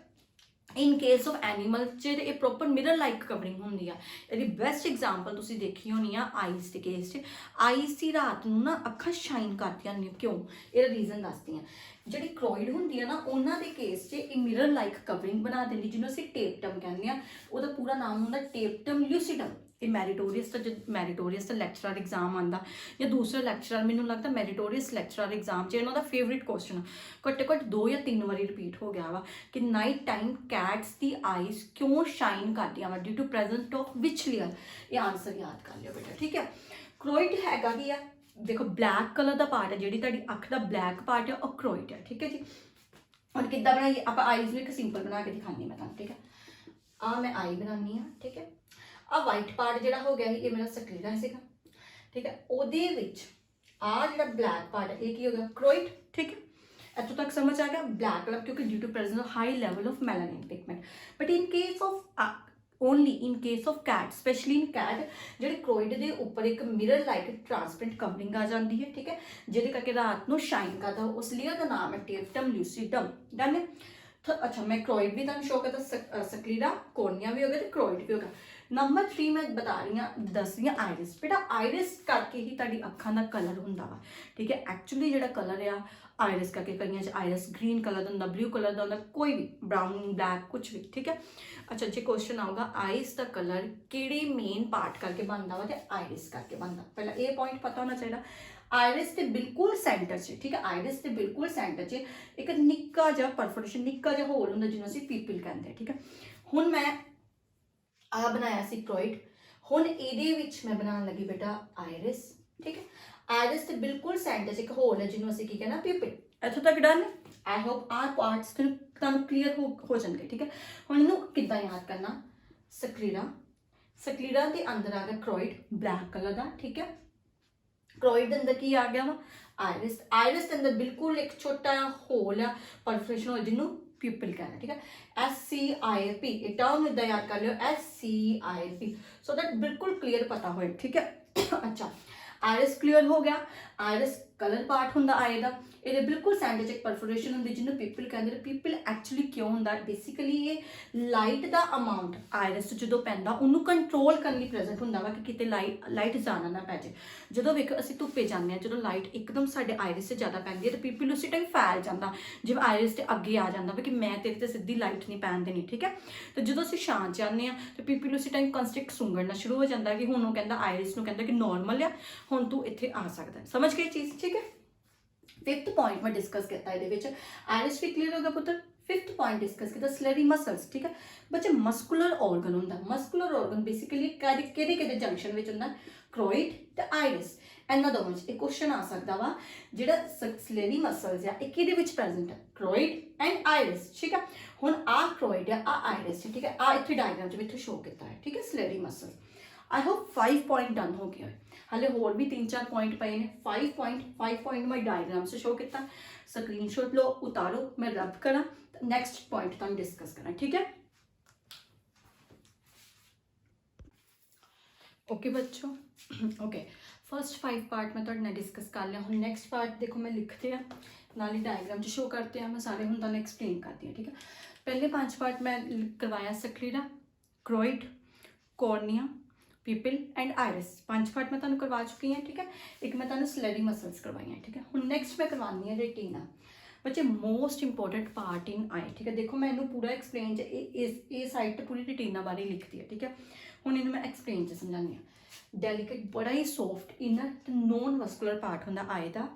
ਇਨ ਕੇਸ ਆਫ ਐਨੀਮਲ 'ਚ ਇਹ ਪ੍ਰੋਪਰ ਮਿਰਰ ਲਾਈਕ ਕਵਰਿੰਗ ਹੁੰਦੀ ਆ। ਇਹਦੀ ਬੈਸਟ ਐਗਜ਼ਾਮਪਲ ਤੁਸੀਂ ਦੇਖੀ ਹੋਣੀ ਆ ਆਈਜ਼ ਦੇ ਕੇਸ 'ਚ। ਆਈਜ਼ ਦੀ ਰਾਤ ਨੂੰ ਨਾ ਅੱਖਾਂ ਸ਼ਾਈਨ ਕਰਦੀਆਂ ਨੇ, ਕਿਉਂ? ਇਹਦਾ ਰੀਜ਼ਨ ਦੱਸਦੀ ਹਾਂ। ਜਿਹੜੀ ਕ੍ਰੋਇਡ ਹੁੰਦੀ ਆ ਨਾ ਉਹਨਾਂ ਦੇ ਕੇਸ 'ਚ ਇਹ ਮਿਰਰ ਲਾਈਕ ਕਵਰਿੰਗ ਬਣਾ ਦਿੰਦੀ, ਜਿਹਨੂੰ ਅਸੀਂ ਟੇਪਟਮ ਕਹਿੰਦੇ ਆ। ਉਹਦਾ ਪੂਰਾ ਨਾਮ ਹੁੰਦਾ ਟੇਪਟਮ ਲੂਸੀਡਮ। ਇਹ ਮੈਰੀਟੋਰੀਅਸ ਦਾ ਲੈਕਚਰਰ ਐਗਜ਼ਾਮ ਆਉਂਦਾ ਜਾਂ ਦੂਸਰਾ ਲੈਕਚਰਰ, ਮੈਨੂੰ ਲੱਗਦਾ ਮੈਰੀਟੋਰੀਅਸ ਲੈਕਚਰਰ ਐਗਜ਼ਾਮ 'ਚ ਇਹਨਾਂ ਦਾ ਫੇਵਰੇਟ ਕੁਐਸਚਨ ਘੱਟੋ ਘੱਟ 2 ਜਾਂ 3 ਵਾਰੀ ਰਿਪੀਟ ਹੋ ਗਿਆ ਵਾ ਕਿ ਨਾਈਟ ਟਾਈਮ ਕੈਟਸ ਦੀ ਆਈਜ਼ ਕਿਉਂ ਸ਼ਾਈਨ ਕਰਦੀਆਂ ਵਾ ਡਿਊ ਟੂ ਪ੍ਰੈਜ਼ੈਂਟ ਆਫ ਵਿਚ ਲੇਅਰ। ਇਹ ਆਨਸਰ ਯਾਦ ਕਰ ਲਿਓ ਬੇਟਾ, ਠੀਕ ਹੈ। ਕ੍ਰੋਇਡ ਹੈਗਾ ਕੀ ਆ? ਦੇਖੋ ਬਲੈਕ ਕਲਰ ਦਾ ਪਾਰਟ ਹੈ, ਜਿਹੜੀ ਤੁਹਾਡੀ ਅੱਖ ਦਾ ਬਲੈਕ ਪਾਰਟ ਹੈ ਉਹ ਕ੍ਰੋਇਡ ਹੈ, ਠੀਕ ਹੈ ਜੀ। ਹੁਣ ਕਿੱਦਾਂ ਬਣਾਈਏ ਆਪਾਂ? ਆਈਜ਼ ਨੂੰ ਇੱਕ ਸਿੰਪਲ ਬਣਾ ਕੇ ਦਿਖਾਉਂਦੀ ਮੈਂ ਤੁਹਾਨੂੰ, ਠੀਕ ਹੈ। ਆ ਮੈਂ ਆਈ ਬਣਾਉਣੀ ਆ, ਠੀਕ ਹੈ। ਆ ਵਾਈਟ ਪਾਰਟ ਜਿਹੜਾ ਹੋ ਗਿਆ ਸੀ ਇਹ ਮੇਰਾ ਸਕਲੀਰਾ ਸੀਗਾ, ਠੀਕ ਹੈ। ਉਹਦੇ ਵਿੱਚ ਆ ਜਿਹੜਾ ਬਲੈਕ ਪਾਰਟ ਹੈ ਇਹ ਕੀ ਹੋ ਗਿਆ? ਕ੍ਰੋਇਡ, ਠੀਕ ਹੈ। ਇੱਥੋਂ ਤੱਕ ਸਮਝ ਆ ਗਿਆ? ਬਲੈਕ ਕਲਰ ਕਿਉਂਕਿ due to presence high level of melanin pigment. But in case of only in case of cat, especially in cat, ਜਿਹੜੇ ਕ੍ਰੋਇਡ ਦੇ ਉੱਪਰ ਇੱਕ ਮਿਰਰ ਲਾਈਕ ਟ੍ਰਾਂਸਪੇਰੈਂਟ ਕਵਰਿੰਗ ਆ ਜਾਂਦੀ ਹੈ, ਠੀਕ ਹੈ, ਜਿਹਦੇ ਕਰਕੇ ਰਾਤ ਨੂੰ ਸ਼ਾਈਨ ਕਰਦਾ, ਉਸ ਲੇਅਰ ਦਾ ਨਾਮ ਹੈ ਟੇਪਟਮ ਲੂਸੀਡਮ। ਡਨ ਹੈ। ਅੱਛਾ ਮੈਂ ਕ੍ਰੋਇਡ ਵੀ ਤੁਹਾਨੂੰ ਸ਼ੋ ਕਰਦਾ, ਸਕਲੀਰਾ, ਕੋਰਨੀਆ ਵੀ ਹੋ ਗਿਆ ਤੇ ਕ੍ਰੋਇਡ ਵੀ ਹੋ ਗਿਆ। ਨੰਬਰ 3 ਮੈਂ ਬਤਾ ਰਹੀ ਹਾਂ, ਦੱਸ ਰਹੀ ਹਾਂ ਆਇਰਿਸ। ਬੇਟਾ ਆਇਰਿਸ ਕਰਕੇ ਹੀ ਤੁਹਾਡੀ ਅੱਖਾਂ ਦਾ ਕਲਰ ਹੁੰਦਾ ਵਾ, ਠੀਕ ਹੈ। ਐਕਚੁਅਲੀ ਜਿਹੜਾ ਕਲਰ ਆ ਆਇਰਿਸ ਕਰਕੇ, ਕਈਆਂ 'ਚ ਆਇਰਿਸ ਗ੍ਰੀਨ ਕਲਰ ਦਾ ਹੁੰਦਾ, ਬਲੂ ਕਲਰ ਦਾ ਹੁੰਦਾ, ਕੋਈ ਵੀ ਬਰਾਊਨ ਬਲੈਕ ਕੁਛ ਵੀ, ਠੀਕ ਹੈ। ਅੱਛਾ ਜੇ ਕੁਐਸਚਨ ਆਊਗਾ ਆਈਸ ਦਾ ਕਲਰ ਕਿਹੜੇ ਮੇਨ ਪਾਰਟ ਕਰਕੇ ਬਣਦਾ ਵਾ ਤੇ ਆਇਰਿਸ ਕਰਕੇ ਬਣਦਾ, ਪਹਿਲਾਂ ਇਹ ਪੁਆਇੰਟ ਪਤਾ ਹੋਣਾ ਚਾਹੀਦਾ। ਆਇਰਿਸ ਦੇ ਬਿਲਕੁਲ ਸੈਂਟਰ 'ਚ, ਠੀਕ ਹੈ, ਆਇਰਿਸ ਦੇ ਬਿਲਕੁਲ ਸੈਂਟਰ 'ਚ ਇੱਕ ਨਿੱਕਾ ਜਿਹਾ ਪਰਫੋਰੇਸ਼ਨ, ਨਿੱਕਾ ਜਿਹਾ ਹੋਲ ਹੁੰਦਾ ਜਿਹਨੂੰ ਅਸੀਂ ਪੀਪਲ ਕਹਿੰਦੇ, ਠੀਕ ਹੈ। ਹੁਣ ਮੈਂ ਆ ਬਣਾਇਆ ਸੀ ਕ੍ਰੋਇਡ, ਹੁਣ ਇਹਦੇ ਵਿੱਚ ਮੈਂ ਬਣਾਉਣ ਲੱਗੀ ਬੇਟਾ ਆਇਰਿਸ, ਠੀਕ ਹੈ। ਆਇਰਿਸ ਦੇ ਬਿਲਕੁਲ ਸੈਂਟਰ 'ਚ ਇੱਕ ਹੋਲ ਹੈ ਜਿਹਨੂੰ ਅਸੀਂ ਕੀ ਕਹਿੰਦਾ? ਪੀਪਲ। ਇੱਥੋਂ ਤੱਕ done. I hope are parts ਤੁਹਾਨੂੰ ਕਲੀਅਰ ਹੋ ਜਾਣਗੇ, ਠੀਕ ਹੈ। ਹੁਣ ਇਹਨੂੰ ਕਿੱਦਾਂ ਯਾਦ ਕਰਨਾ? ਸਕਲੀਰਾ, ਸਕਲੀਰਾ ਦੇ ਅੰਦਰ ਆ ਗਿਆ ਕ੍ਰੋਇਡ ਬਲੈਕ ਕਲਰ ਦਾ, ਠੀਕ ਹੈ। ਕ੍ਰੋਇਡ ਦੇ ਅੰਦਰ ਕੀ ਆ ਗਿਆ ਵਾ? ਆਇਰਿਸ। ਆਇਰਿਸ ਦੇ ਅੰਦਰ ਬਿਲਕੁਲ ਇੱਕ ਛੋਟਾ ਜਿਹਾ ਹੋਲ ਆ, ਪਰਫੋਰੇਸ਼ਨ ਹੋਲ, ਜਿਹਨੂੰ ਪਿਊਪਲ ਕਹਿੰਦਾ, ਠੀਕ ਹੈ। SCIP, ਇਹ ਟਰਮ ਇੱਦਾਂ ਯਾਦ ਕਰ ਲਿਓ, SCIP, ਸੋ ਦੈਟ ਬਿਲਕੁਲ ਕਲੀਅਰ ਪਤਾ ਹੋਏ, ਠੀਕ ਹੈ। ਅੱਛਾ ਆਇਰਿਸ ਕਲੀਅਰ ਹੋ ਗਿਆ। ਆਇਰਿਸ ਕਲਰ ਪਾਰਟ ਹੁੰਦਾ ਆਏ ਦਾ, ਇਹਦੇ ਬਿਲਕੁਲ ਸੈਂਟਰ 'ਚ ਇੱਕ ਪਰਫੋਰੇਸ਼ਨ ਹੁੰਦੀ ਜਿਹਨੂੰ ਪੀਪਲ ਕਹਿੰਦੇ ਨੇ। ਪੀਪਲ ਐਕਚੁਅਲੀ ਕਿਉਂ ਹੁੰਦਾ? ਬੇਸਿਕਲੀ ਇਹ ਲਾਈਟ ਦਾ ਅਮਾਊਂਟ ਆਇਰਿਸ ਜਦੋਂ ਪੈਂਦਾ ਉਹਨੂੰ ਕੰਟਰੋਲ ਕਰਨ ਲਈ ਪ੍ਰੈਜ਼ੈਂਟ ਹੁੰਦਾ ਵਾ ਕਿ ਕਿਤੇ ਲਾਈਟ ਜ਼ਿਆਦਾ ਨਾ ਪੈ ਜਾਏ। ਜਦੋਂ ਵੇਖੋ ਅਸੀਂ ਧੁੱਪੇ ਜਾਂਦੇ ਹਾਂ, ਜਦੋਂ ਲਾਈਟ ਇੱਕਦਮ ਸਾਡੇ ਆਇਰਿਸ 'ਤੇ ਜ਼ਿਆਦਾ ਪੈਂਦੀ ਹੈ ਤਾਂ ਪੀਪਲ ਉਸੇ ਟਾਈਮ ਫੈਲ ਜਾਂਦਾ, ਜਿਵੇਂ ਆਇਰਿਸ ਦੇ ਅੱਗੇ ਆ ਜਾਂਦਾ ਵਾ ਕਿ ਮੈਂ ਤੇਰੇ 'ਤੇ ਸਿੱਧੀ ਲਾਈਟ ਨਹੀਂ ਪੈਣ ਦੇਣੀ, ਠੀਕ ਹੈ। ਤੇ ਜਦੋਂ ਅਸੀਂ ਛਾਂ 'ਚ ਜਾਂਦੇ ਹਾਂ ਤਾਂ ਪੀਪਲ ਉਸੇ ਟਾਈਮ ਕੰਸਟ੍ਰਿਕਟ ਸੁੰਗੜਨਾ ਸ਼ੁਰੂ ਹੋ ਜਾਂਦਾ ਕਿ ਹੁਣ ਉਹ ਕਹਿੰਦਾ ਆਇਰਿਸ ਨੂੰ ਕਹਿੰਦਾ ਕਿ ਨੋਰਮਲ ਆ, ਹੁਣ ਤੂੰ ਇੱਥੇ ਆ ਸਕਦਾ। ਸਮਝ ਗਏ ਚੀਜ਼, ਠੀਕ ਹੈ। 5th पॉइंट मैं डिस्कस किया ये आयरिस भी क्लीयर होगा पुत्र। 5th पॉइंट डिस्कस किया स्लेरी मसल्स, ठीक है बच्चे। मस्कुलर ऑर्गन होंगे, मस्कुलर ऑर्गन बेसिकली कि जंक्शन में होंगे क्रोइड ते आयरिस। इन्होंने दोनों एक क्वेश्चन आ सकता वा जो स्लेरी मसल्स आ कि प्रेजेंट है क्रोइड एंड आयरिस, ठीक है। हुण आ क्रोइड है, आ आयरिस है, ठीक है। आ इतने डायग्राम में इतने शो किया है, ठीक है slurry muscles. I hope 5 point done हो गया है। हाले होर भी 3-4 पॉइंट पे ने। 5 पॉइंट मैं डायग्राम से शो किया, स्क्रीनशॉट लो, उतारो, मैं रब करा, नैक्सट पॉइंट तुम डिस्कस करा, ठीक है। ओके बच्चों, ओके फर्स्ट 5 पार्ट मैं तुहाडे नाल डिस्कस कर लिया। हुण नैक्सट पार्ट देखो मैं लिखते हैं नाल ही डायग्राम शो करते हैं, मैं सारे हुण तुहानूं एक्सप्लेन करती हूँ, ठीक है। पहले 5 पार्ट मैं करवाया sclera, choroid, cornea, pupil and iris. 5 part मैं तुहानूं करवा चुकी हैं, ठीक है। एक मैं तुहानूं स्लेरी मसल्स करवाई हैं, ठीक है। हुण नैक्सट मैं करवानी है रेटिना बच्चे, मोस्ट इंपोर्टेंट पार्ट इन आई, ठीक है। देखो मैं इनू पूरा एक्सप्लेन इस साइड तो पूरी रेटिना बारे लिखती है, ठीक है। हुण इनू मैं एक्सप्लेन च समझानी है। डेलीकेट बड़ा ही सॉफ्ट इनर ते नॉन मस्कुलर पार्ट होंदा आई दा।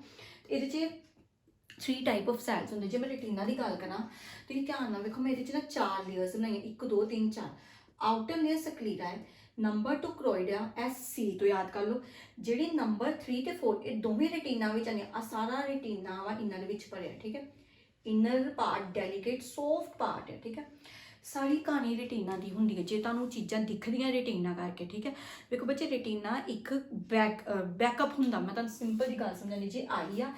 इहदे च 3 टाइप ऑफ सैल्स होंदे। जे मैं रेटिना की गल करा तो ध्यान नाल देखो, मैं इहदे च ना 4 लेयर्स बनाई, 1 2 3 4। आउटर लेयर स्क्लेरा है, नंबर 2 क्रोइड है, SC तो याद कर लो। जी नंबर 3 ते 4 ये दोवें रेटिना में आने, आ सारा रेटिना वा इनर विच भरिया, ठीक है। Inner part delicate soft part है, ठीक है। सारी कहानी रेटिना की होंगी है, जे तुहानूं चीज़ां दिखदियां रेटिना करके, ठीक है। देखो बच्चे रेटिना एक बैकअप होंदा। मैं तुहानूं सिंपल जी गल समझानी, जे आई आ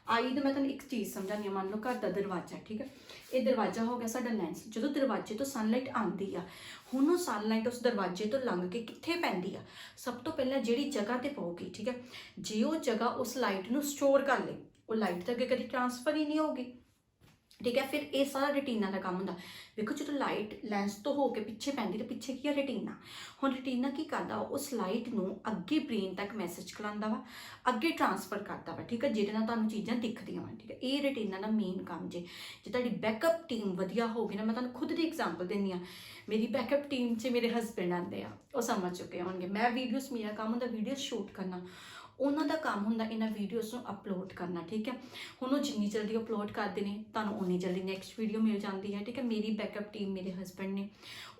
आई तो मैं तुहानूं एक चीज़ समझानी, मान लो घर का दरवाजा, ठीक है। ये दरवाजा हो गया साडा लैंस। जो दरवाजे तो सनलाइट आती आ, हुण वो सनलाइट उस दरवाजे तो लंघ के कित्थे पैंदी आ, सब तो पहले जिहड़ी जगह ते पऊगी, ठीक है। जे वो जगह उस लाइट नूं स्टोर कर ले, वो लाइट तो अगे कभी ट्रांसफर ही नहीं होगी, ठीक है। फिर ये सारा रेटिना का काम होंदा। देखो जो लाइट लैंस तो होके पिछे पैंदी, तो पिछे की है रेटिना। हुण रेटिना की करदा, उस लाइट नूं अगे ब्रेन तक मैसेज करांदा वा, अगे ट्रांसफर करता वा, ठीक है, जिहदे नाल तुहानूं चीज़ां दिखदियां वा, ठीक है। ये रेटिना का मेन काम जे तुहाडी बैकअप टीम वधिया होगी ना, मैं तुहानूं खुद दी एग्जाम्पल देनी आ। मेरी बैकअप टीम च मेरे हसबैंड आते हैं, वो समझ चुके होंगे। मैं वीडियोस, मेरा काम होंदा वीडियोस शूट करना, उन्हों का काम होंदा इन्हां वीडियोस नूं अपलोड करना, ठीक है। हुण वो जिन्नी जल्दी अपलोड करते हैं तुहानूं उन्नी जल्दी नैक्सट वीडियो मिल जाती है, ठीक है। मेरी बैकअप टीम मेरे हसबैंड ने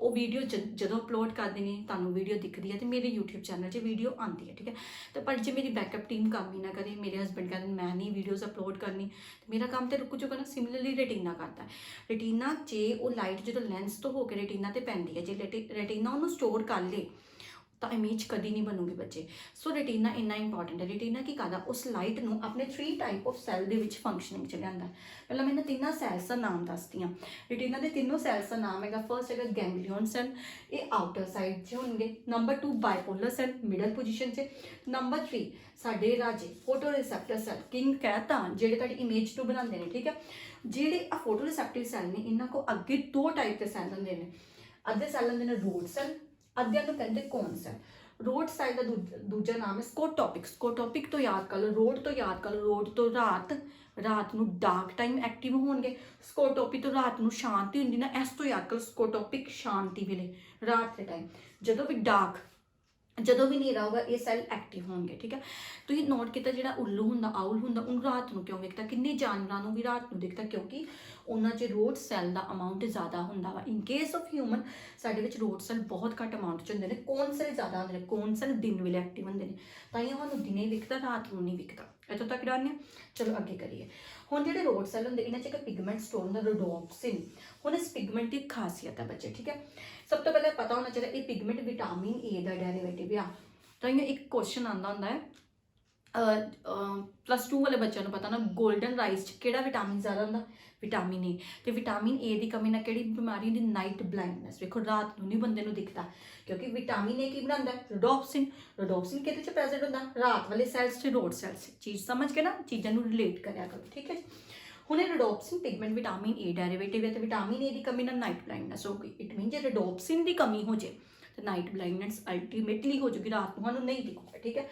वो वीडियो जदों अपलोड करते हैं तुहानूं वीडियो दिखती है, तो मेरे यूट्यूब चैनल 'च वीडियो आती है, ठीक है। तो पर जो मेरी बैकअप टीम काम ही ना करे, मेरे हसबैंड कहते मैं नहीं वीडियोज़ अपलोड करनी, तो मेरा काम तो रुक चुका ना। सिमिलरली रेटिना करता है। रेटिना जे वो लाइट जो लैंस तो होकर रेटिना ते पैंदी है, जे रेटिना उन्होंने स्टोर कर ले तो इमेज कभी नहीं बनूगी बच्चे। सो रेटिना इन्ना इंपॉर्टेंट है। रेटिना की करदा, उस लाइट नूं अपने 3 टाइप ऑफ सैल दे विच फंक्शनिंग च लिआंदा। पहला मैं इन्हां 3 सैल्स का नाम दसदी हां। रेटिना के 3 सैल्स का नाम है, फर्स्ट है गैंगलियन सैल, ये आउटर साइड च होंगे। Number 2 bipolar cell, middle position से। नंबर 3 साडे राजे फोटो रिसेप्टर सैल, किंग कहता जिहड़े तुहाडी इमेज नूं बनांदे ने, ठीक है। जिहड़े आ फोटो रिसेप्टिव सैल ने, इन्हां को अगे 2 टाइप के सैल होंदे ने। अद्धे सैल होंदे ने रोड सैल, अद्धियां नूं कहंदे कोन सैल। रोड साइड का दूजा नाम है स्कोटॉपिक। स्कोटॉपिक तो याद कर लो, रोड तो याद कर लो, रोड तो रात नूं डार्क टाइम एक्टिव होणगे। स्कोटॉपिक तो रात नूं शांति हुंदी ना, इस तो याद करो स्कोटॉपिक शांति वेले रात के टाइम, जदों भी डार्क, जदों भी नेरा होगा ये सैल एक्टिव होंगे, ठीक है। तो ये नोट किया जो उल्लू होंदा, आउल होंदा, उन्होंने रात को क्यों दिखता, किन्ने जानवरों भी रात को दिखता, क्योंकि उन्होंने रोड सैल का अमाउंट ज़्यादा होंदा वा। इन केस ऑफ ह्यूमन साडे विच रोड सैल बहुत घट अमाउंट च होंदे ने, कोन सैल ज़्यादा होंदे ने, कोन सैल दिन वेले एक्टिव होंदे ने, ताइयों सानूं दिने दिखता, रात को नहीं दिखता। इत्थों तक डन है। चलो अगे करिए। हुण जिहड़े रोड सैल होंदे, इन्हां च एक पिगमेंट स्टोर होंदा रोडोप्सिन। हुण इस पिगमेंट की खासियत है बच्चे, ठीक है। सब तो पहले पता होना चाहिए ये पिगमेंट विटामिन ए का डेरिवेटिव आ। तो एक क्वेश्चन आता होंदा है +2 वाले बच्चों को पता ना, गोल्डन राइस किहड़ा विटामिन ज़्यादा होंदा, विटामिन ए। तो विटामिन ए की कमी ना किहड़ी बीमारी होंदी, नाइट ब्लाइंडनेस। देखो रात को नहीं बंदे नूं दिखता, क्योंकि विटामिन ए की बनांदा है, रोडोप्सिन। रोडोप्सिन किहदे च प्रेजेंट होंदा, रात वाले सैल्स च, रोड सैल्स। चीज़ समझ के ना चीज़ों को रिलेट करिया करो, ठीक है। हुण rhodopsin pigment vitamin A derivative है, तो विटामिन ए की कमी ना नाइट ब्लाइंडनेस हो गई। इट मीन जो रोडोप्सिन की कमी हो जाए तो नाइट ब्लाइंडनेस अल्टीमेटली हो जाएगी, रात को सानूं नहीं दिखूगा, ठीक है।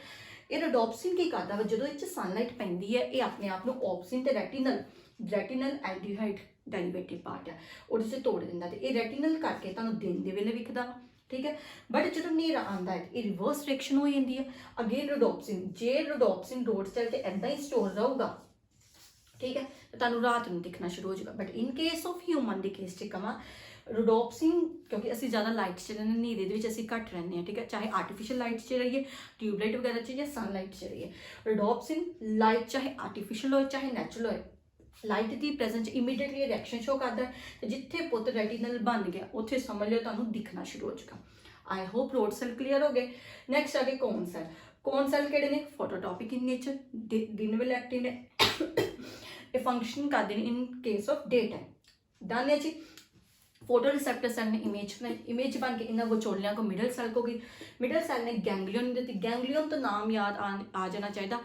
ये रोडोप्सिन की करता वा, जो इस सनलाइट पैंदी है, ये अपने आप को ऑप्सिन ते रेटिनल एल्डिहाइड डेरिवेटिव पार्ट है, उहदे से तोड़ दिंदा, ते ये रेटिनल करके तुहानूं दिन दे वेले विखदा, ठीक है। बट जो नेरा आंदा है ये रिवर्स रिएक्शन हो जाती है। अगेन रोडोप्सिन, जे रोडोप्सिन रोड सैल ते इदां ही स्टोर रहूगा, ठीक है, तो तुहानूं रात नूं दिखना शुरू हो जाएगा। But in case of human की केस च कवां रोडोप्सिन, क्योंकि असीं ज़्यादा लाइट च रहिंदे, नीरे दे विच असीं घट रहिंदे हैं, ठीक है, चाहे आर्टिफिशियल लाइट च रहिए, ट्यूबलाइट वगैरह च या सनलाइट च रहिए। रोडोप्सिन लाइट चाहे आर्टिफिशियल हो चाहे नैचुरल हो, लाइट की प्रेजेंस इमीडिएटली रिएक्शन शो करता है, तो जिथे पुत रेटिनल बन गया उत्थे समझ लो तुहानूं दिखना शुरू हो जाएगा। I hope rod cell clear हो गए। नैक्सट आ गए कौन सेल। कौन सेल किहड़े ने? फोटोटॉपिक इन नेचर, दिन वेले एक्टिव ने, ये फंक्शन करते हैं in case of day time. Done है जी। फोटो रिसेप्टर सेल ने इमेज बनाई, इमेज बन के इन्होंने विचोलियां को मिडल सेल को गई, मिडल सेल ने गैंगलियन दी, गैंगलियन तो नाम याद आ जाना चाहिए,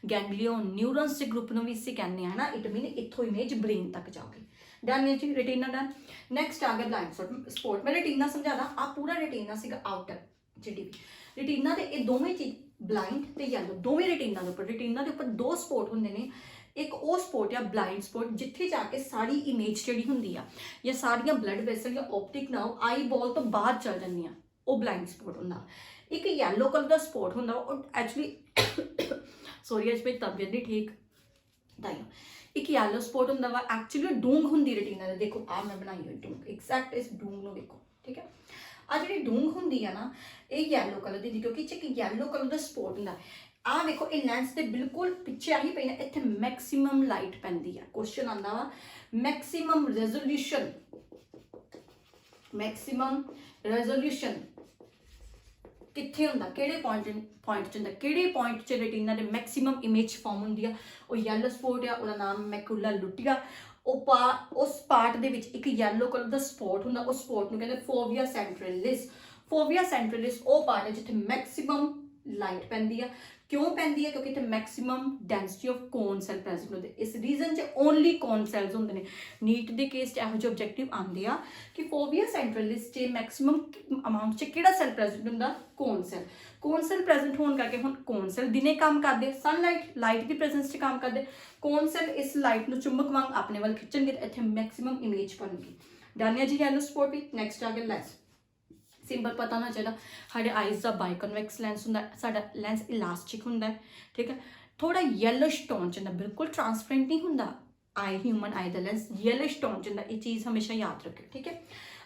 गैंगलियन न्यूरॉन्स के ग्रुप में भी इसे कहने हैं ना, इट मीन इत्थों इमेज ब्रेन तक जाओगी। डन है जी, रेटिना डन। नैक्सट आ गया ब्लाइंड स्पॉट। मैं रेटिना समझाना, आप पूरा रेटिना सीगा आउटर जी, रेटिना के ये दोवें चीज ब्लाइंड तो येलो दोवें रेटिना के उपर, रेटिना के उपर दो स्पॉट होंगे ने, एक वो स्पॉट या ब्लाइंड स्पॉट जिथे जाके सारी इमेज जी होंगी आ या सारिया ब्लड वैसल या ऑप्टिक नर्व आई बॉल तो बाहर चल जाती वो ब्लाइंड स्पॉट होंगे। एक येलो कलर का स्पॉट होंगे एक्चुअली सॉरी अज मेरी तबीयत नहीं ठीक ताइयों, एक येलो स्पॉट होंगे वा एक्चुअली डूंग होंगी रेटिना, देखो आ मैं बनाई हुई डूंग, एग्जैक्ट इस डूंग को देखो, ठीक है। आ जी डूंग होंगी है ना, ये येलो कलर की, क्योंकि एक येलो कलर का स्पॉट होंगे। आ देखो ये लैंस के बिल्कुल पिछे आही पे इत्थे मैक्सीमम लाइट पैंदी है। क्वेश्चन आंदा वा मैक्सीमम रेजोल्यूशन, मैक्सीमम रेजोल्यूशन कित्थे हुंदा, किहड़े पॉइंट च हुंदा, किहड़े पॉइंट च रेटिना दे मैक्सीमम इमेज फॉर्म हुंदी है। वो येलो स्पॉट आ, उसदा नाम मैकुला लुटिया। उस पार्ट दे विच एक येलो कलर दा स्पॉट हुंदा, उस स्पॉट नूं कहंदे फोविया सेंट्रलिस। फोविया सेंट्रलिस वो पार्ट है जिथे मैक्सीमम लाइट पैंदी है। क्यों पैंदी है? क्योंकि इत्थे maximum density of cone cell present होंदे, इस रीजन च ओनली कोन सैल्स होंदे ने। नीट दे केस च इहो जिहे ऑब्जेक्टिव आंदे आ कि फोविया सेंट्रलिस च मैक्सीमम अमाउंट च किहड़ा सैल प्रेजेंट होंदा? कोन सैल। कोन सैल प्रेजेंट होने करके हुण कोन सैल दिने काम करदे, सनलाइट लाइट की प्रेजेंस च काम करदे, कोन सैल इस लाइट नूं चुंबक वांग अपने वाल खिच्चणगे ते इत्थे मैक्सीमम इमेज बनगी। डन है जी येलो स्पॉट भी। नैक्सट आ गया लैंस। सिंपल पता होना चाहिए साढ़े आईज का बाइकनवैक्स लैंस होंगे, साडा लैंस इलास्टिक होंगे, ठीक है, थोड़ा येलोश टोन च होंदा, बिल्कुल ट्रांसपेरेंट नहीं होंदा। आई ह्यूमन आई दा लैंस येलोश टोन च होंदा, ये चीज़ हमेशा याद रखियो, ठीक है।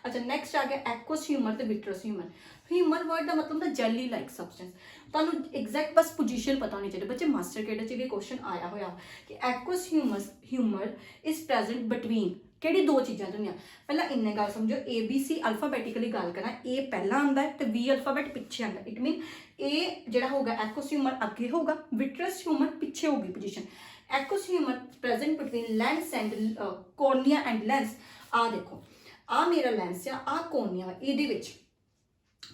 अच्छा नैक्सट आ गया एक्वस ह्यूमर तो विट्रस ह्यूमर। ह्यूमर वर्ड का मतलब होंदा जेली लाइक सबसटेंस। तुहानूं एग्जैक्ट बस पोजीशन पता होनी चाहिए। बच्चे मास्टर कैडर च भी क्वेश्चन आया होया कि aqueous humour is present between किहड़ी दो चीज़ां होंदियां। पहला इन्ने गल समझो, ए बी सी अल्फाबैटिकली गल करा, ए पहला आंदा है तो बी अल्फाबैट पिछे आंदा, इट मीन ए जिहड़ा होगा एक्वस ह्यूमर अगे होगा, विट्रस ह्यूमर पिछे होगी position. Aqueous humour present between lens and cornea and lens. आ देखो आ मेरा लेंस आ कॉर्निया ये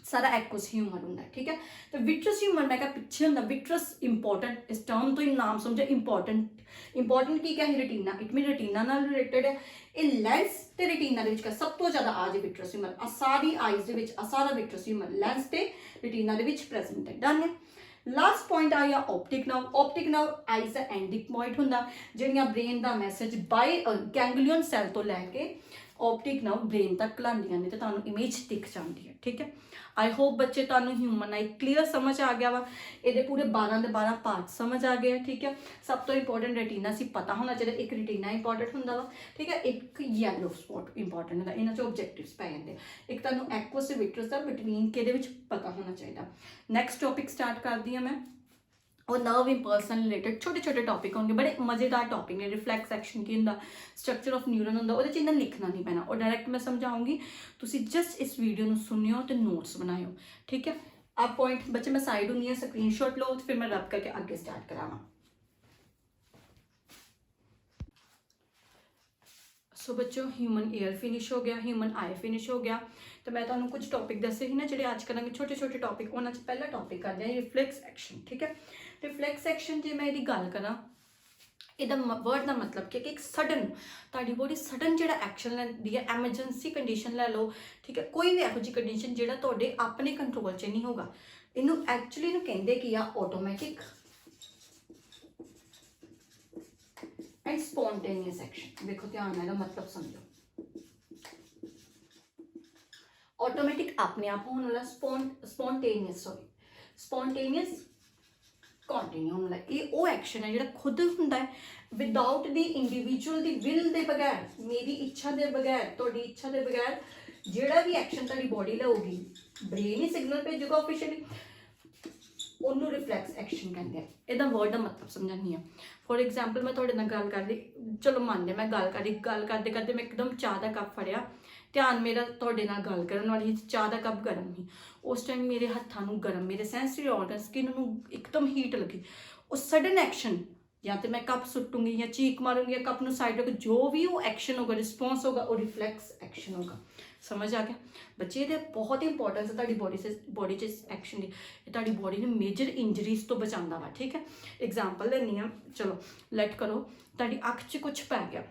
सारा एक्वस ह्यूमर होंगे, ठीक है। तो विट्रस ह्यूमर मैं क्या पिछे होंगे, विट्रस इंपॉर्टेंट, इस टर्म तो ही नाम समझो इंपॉर्टेंट। इंपॉर्टेंट की क्या है? रेटिना, इट मीन रेटिना नाल रिलेटेड है। ये लैंस ते रेटिना दे विच सब तो ज़्यादा आ जाए विट्रस ह्यूमर, आ सारी आईज दे विच सारा विट्रस ह्यूमर लैंस ते रेटिना दे विच प्रेजेंट है। डन है। लास्ट पॉइंट आ गया optic nerve. Optic nerve eyes का एंडिक पॉइंट होंगे, जिहड़ियां ब्रेन का मैसेज बाय गैंगलियन सैल तो लैके ऑप्टिक नर्व ब्रेन तक घलांदियां ने, तो तुहानूं इमेज दिख जाती है, ठीक है। आई होप बच्चे तुहानूं ह्यूमन आई क्लीयर समझ आ गया वा, ये पूरे 12 के 12 पार्ट समझ आ गए, ठीक है। सब तो इंपॉर्टेंट रेटिना सी पता होना चाहिए, एक रेटिना इंपॉर्टेंट होंगे वा, ठीक है, एक येलो स्पॉट इंपॉर्टेंट होंगे, इन्होंने ऑब्जेक्टिव्स पै जाते, एक तुहानूं एक्वस ते विट्रस का बिटवीन के पता होना चाहिए। नैक्सट टॉपिक स्टार्ट कर दी मैं, और नर्व इंपल्स रिलेटेड छोटे छोटे टॉपिक होंगे, बड़े मज़ेदार टॉपिक ने। रिफ्लैक्स एक्शन की होंगे, स्ट्रक्चर ऑफ न्यूरन होंगे, वो इन्हें लिखना नहीं पैना, और डायरैक्ट मैं समझाऊंगी, तुसी जस्ट इस वीडियो में सुनियो तो नोट्स बनाओ, ठीक है। अब पॉइंट बच्चे मैं साइड होनी है, स्क्रीनशॉट लो, फिर मैं रब करके आगे स्टार्ट करावा। सो बच्चों ह्यूमन एयर फिनिश हो गया, ह्यूमन आई फिनिश हो गया, तो मैं तुहानूं कुछ टॉपिक दसे ही ना जो अज करेंगे, छोटे छोटे टॉपिक। उन्होंने पहला टॉपिक करते हैं रिफ्लैक्स एक्शन, ठीक है। रिफ्लैक्स एक्शन जो मैं यदि गल करा, ਇਹਦਾ वर्ड का मतलब कि एक सडन ਤੁਹਾਡੀ बॉडी सडन जो एक्शन लैंदी है, एमरजेंसी कंडीशन लै लो, ठीक है, कोई भी ਇਹੋ ਜਿਹੀ कंडीशन जो ਤੁਹਾਡੇ अपने कंट्रोल च नहीं होगा, इनू एक्चुअली इनू कहते कि आ ऑटोमैटिक एंड स्पॉन्टेनियस एक्शन। देखो ध्यान है, मतलब समझो, ऑटोमैटिक अपने आप होने वाला, स्पॉन्टेनियस सॉरी स्पॉन्टेनियस कौन? ਸਟਾਰਟ ਹੀ ਨਹੀਂ ਹੋਣ ਵਾਲਾ। ਇਹ ਉਹ ਐਕਸ਼ਨ ਹੈ ਜਿਹੜਾ ਖੁਦ ਹੁੰਦਾ ਹੈ, without the individual the will ਦੇ ਬਗੈਰ, ਮੇਰੀ ਇੱਛਾ ਦੇ ਬਗੈਰ, ਤੁਹਾਡੀ ਇੱਛਾ ਦੇ ਬਗੈਰ ਜਿਹੜਾ ਵੀ ਐਕਸ਼ਨ ਤੁਹਾਡੀ ਬੋਡੀ ਲਊਗੀ, ਬ੍ਰੇਨ ਹੀ ਸਿਗਨਲ ਭੇਜੂਗਾ ਆਫੀਸ਼ੀਅਲੀ, ਉਹਨੂੰ ਰਿਫਲੈਕਸ ਐਕਸ਼ਨ ਕਹਿੰਦੇ ਆ। ਇਹਦਾ ਵਰਡ ਦਾ ਮਤਲਬ ਸਮਝਾਉਂਦੀ ਹਾਂ। ਫੋਰ ਐਗਜ਼ਾਮਪਲ ਮੈਂ ਤੁਹਾਡੇ ਨਾਲ ਗੱਲ ਕਰ ਰਹੀ, ਚਲੋ ਮੰਨਦੇ ਮੈਂ ਗੱਲ ਕਰਦੇ ਕਰਦੇ ਮੈਂ ਇੱਕਦਮ ਚਾਹ ਦਾ ਕੱਪ ਫੜਿਆ, ਧਿਆਨ ਮੇਰਾ ਤੁਹਾਡੇ ਨਾਲ ਗੱਲ ਕਰਨ ਵਾਲੀ, ਚਾਹ ਦਾ ਕੱਪ ਗਰਮ ਸੀ, ਉਸ ਟਾਈਮ ਮੇਰੇ ਹੱਥਾਂ ਨੂੰ ਗਰਮ, ਮੇਰੇ ਸੈਂਸਰੀ ਆਰਗਨ ਸਕਿਨ ਨੂੰ ਇੱਕਦਮ ਹੀਟ ਲੱਗੀ, ਉਹ ਸਡਨ ਐਕਸ਼ਨ, ਜਾਂ ਤਾਂ ਮੈਂ ਕੱਪ ਸੁੱਟੂੰਗੀ ਜਾਂ ਚੀਕ ਮਾਰੂੰਗੀ ਜਾਂ ਕੱਪ ਨੂੰ ਸਾਈਡ ਰੱਖ, ਜੋ ਵੀ ਉਹ ਐਕਸ਼ਨ ਹੋਗਾ, ਰਿਸਪੌਂਸ ਹੋਗਾ, ਉਹ ਰਿਫਲੈਕਸ ਐਕਸ਼ਨ ਹੋਗਾ। ਸਮਝ ਆ ਗਿਆ ਬੱਚੇ? ਇਹਦੇ ਬਹੁਤ ਇੰਪੋਰਟੈਂਸ ਹੈ ਤੁਹਾਡੀ ਬੋਡੀ 'ਚ ਐਕਸ਼ਨ ਦੀ। ਇਹ ਤੁਹਾਡੀ ਬੋਡੀ ਨੂੰ ਮੇਜਰ ਇੰਜਰੀਜ਼ ਤੋਂ ਬਚਾਉਂਦਾ ਵਾ, ਠੀਕ ਹੈ। ਐਗਜ਼ਾਮਪਲ ਲੈਂਦੀ ਹਾਂ, ਚਲੋ ਲੈਟ ਕਰੋ ਤੁਹਾਡੀ ਅੱਖ 'ਚ ਕੁਛ ਪੈ ਗਿਆ,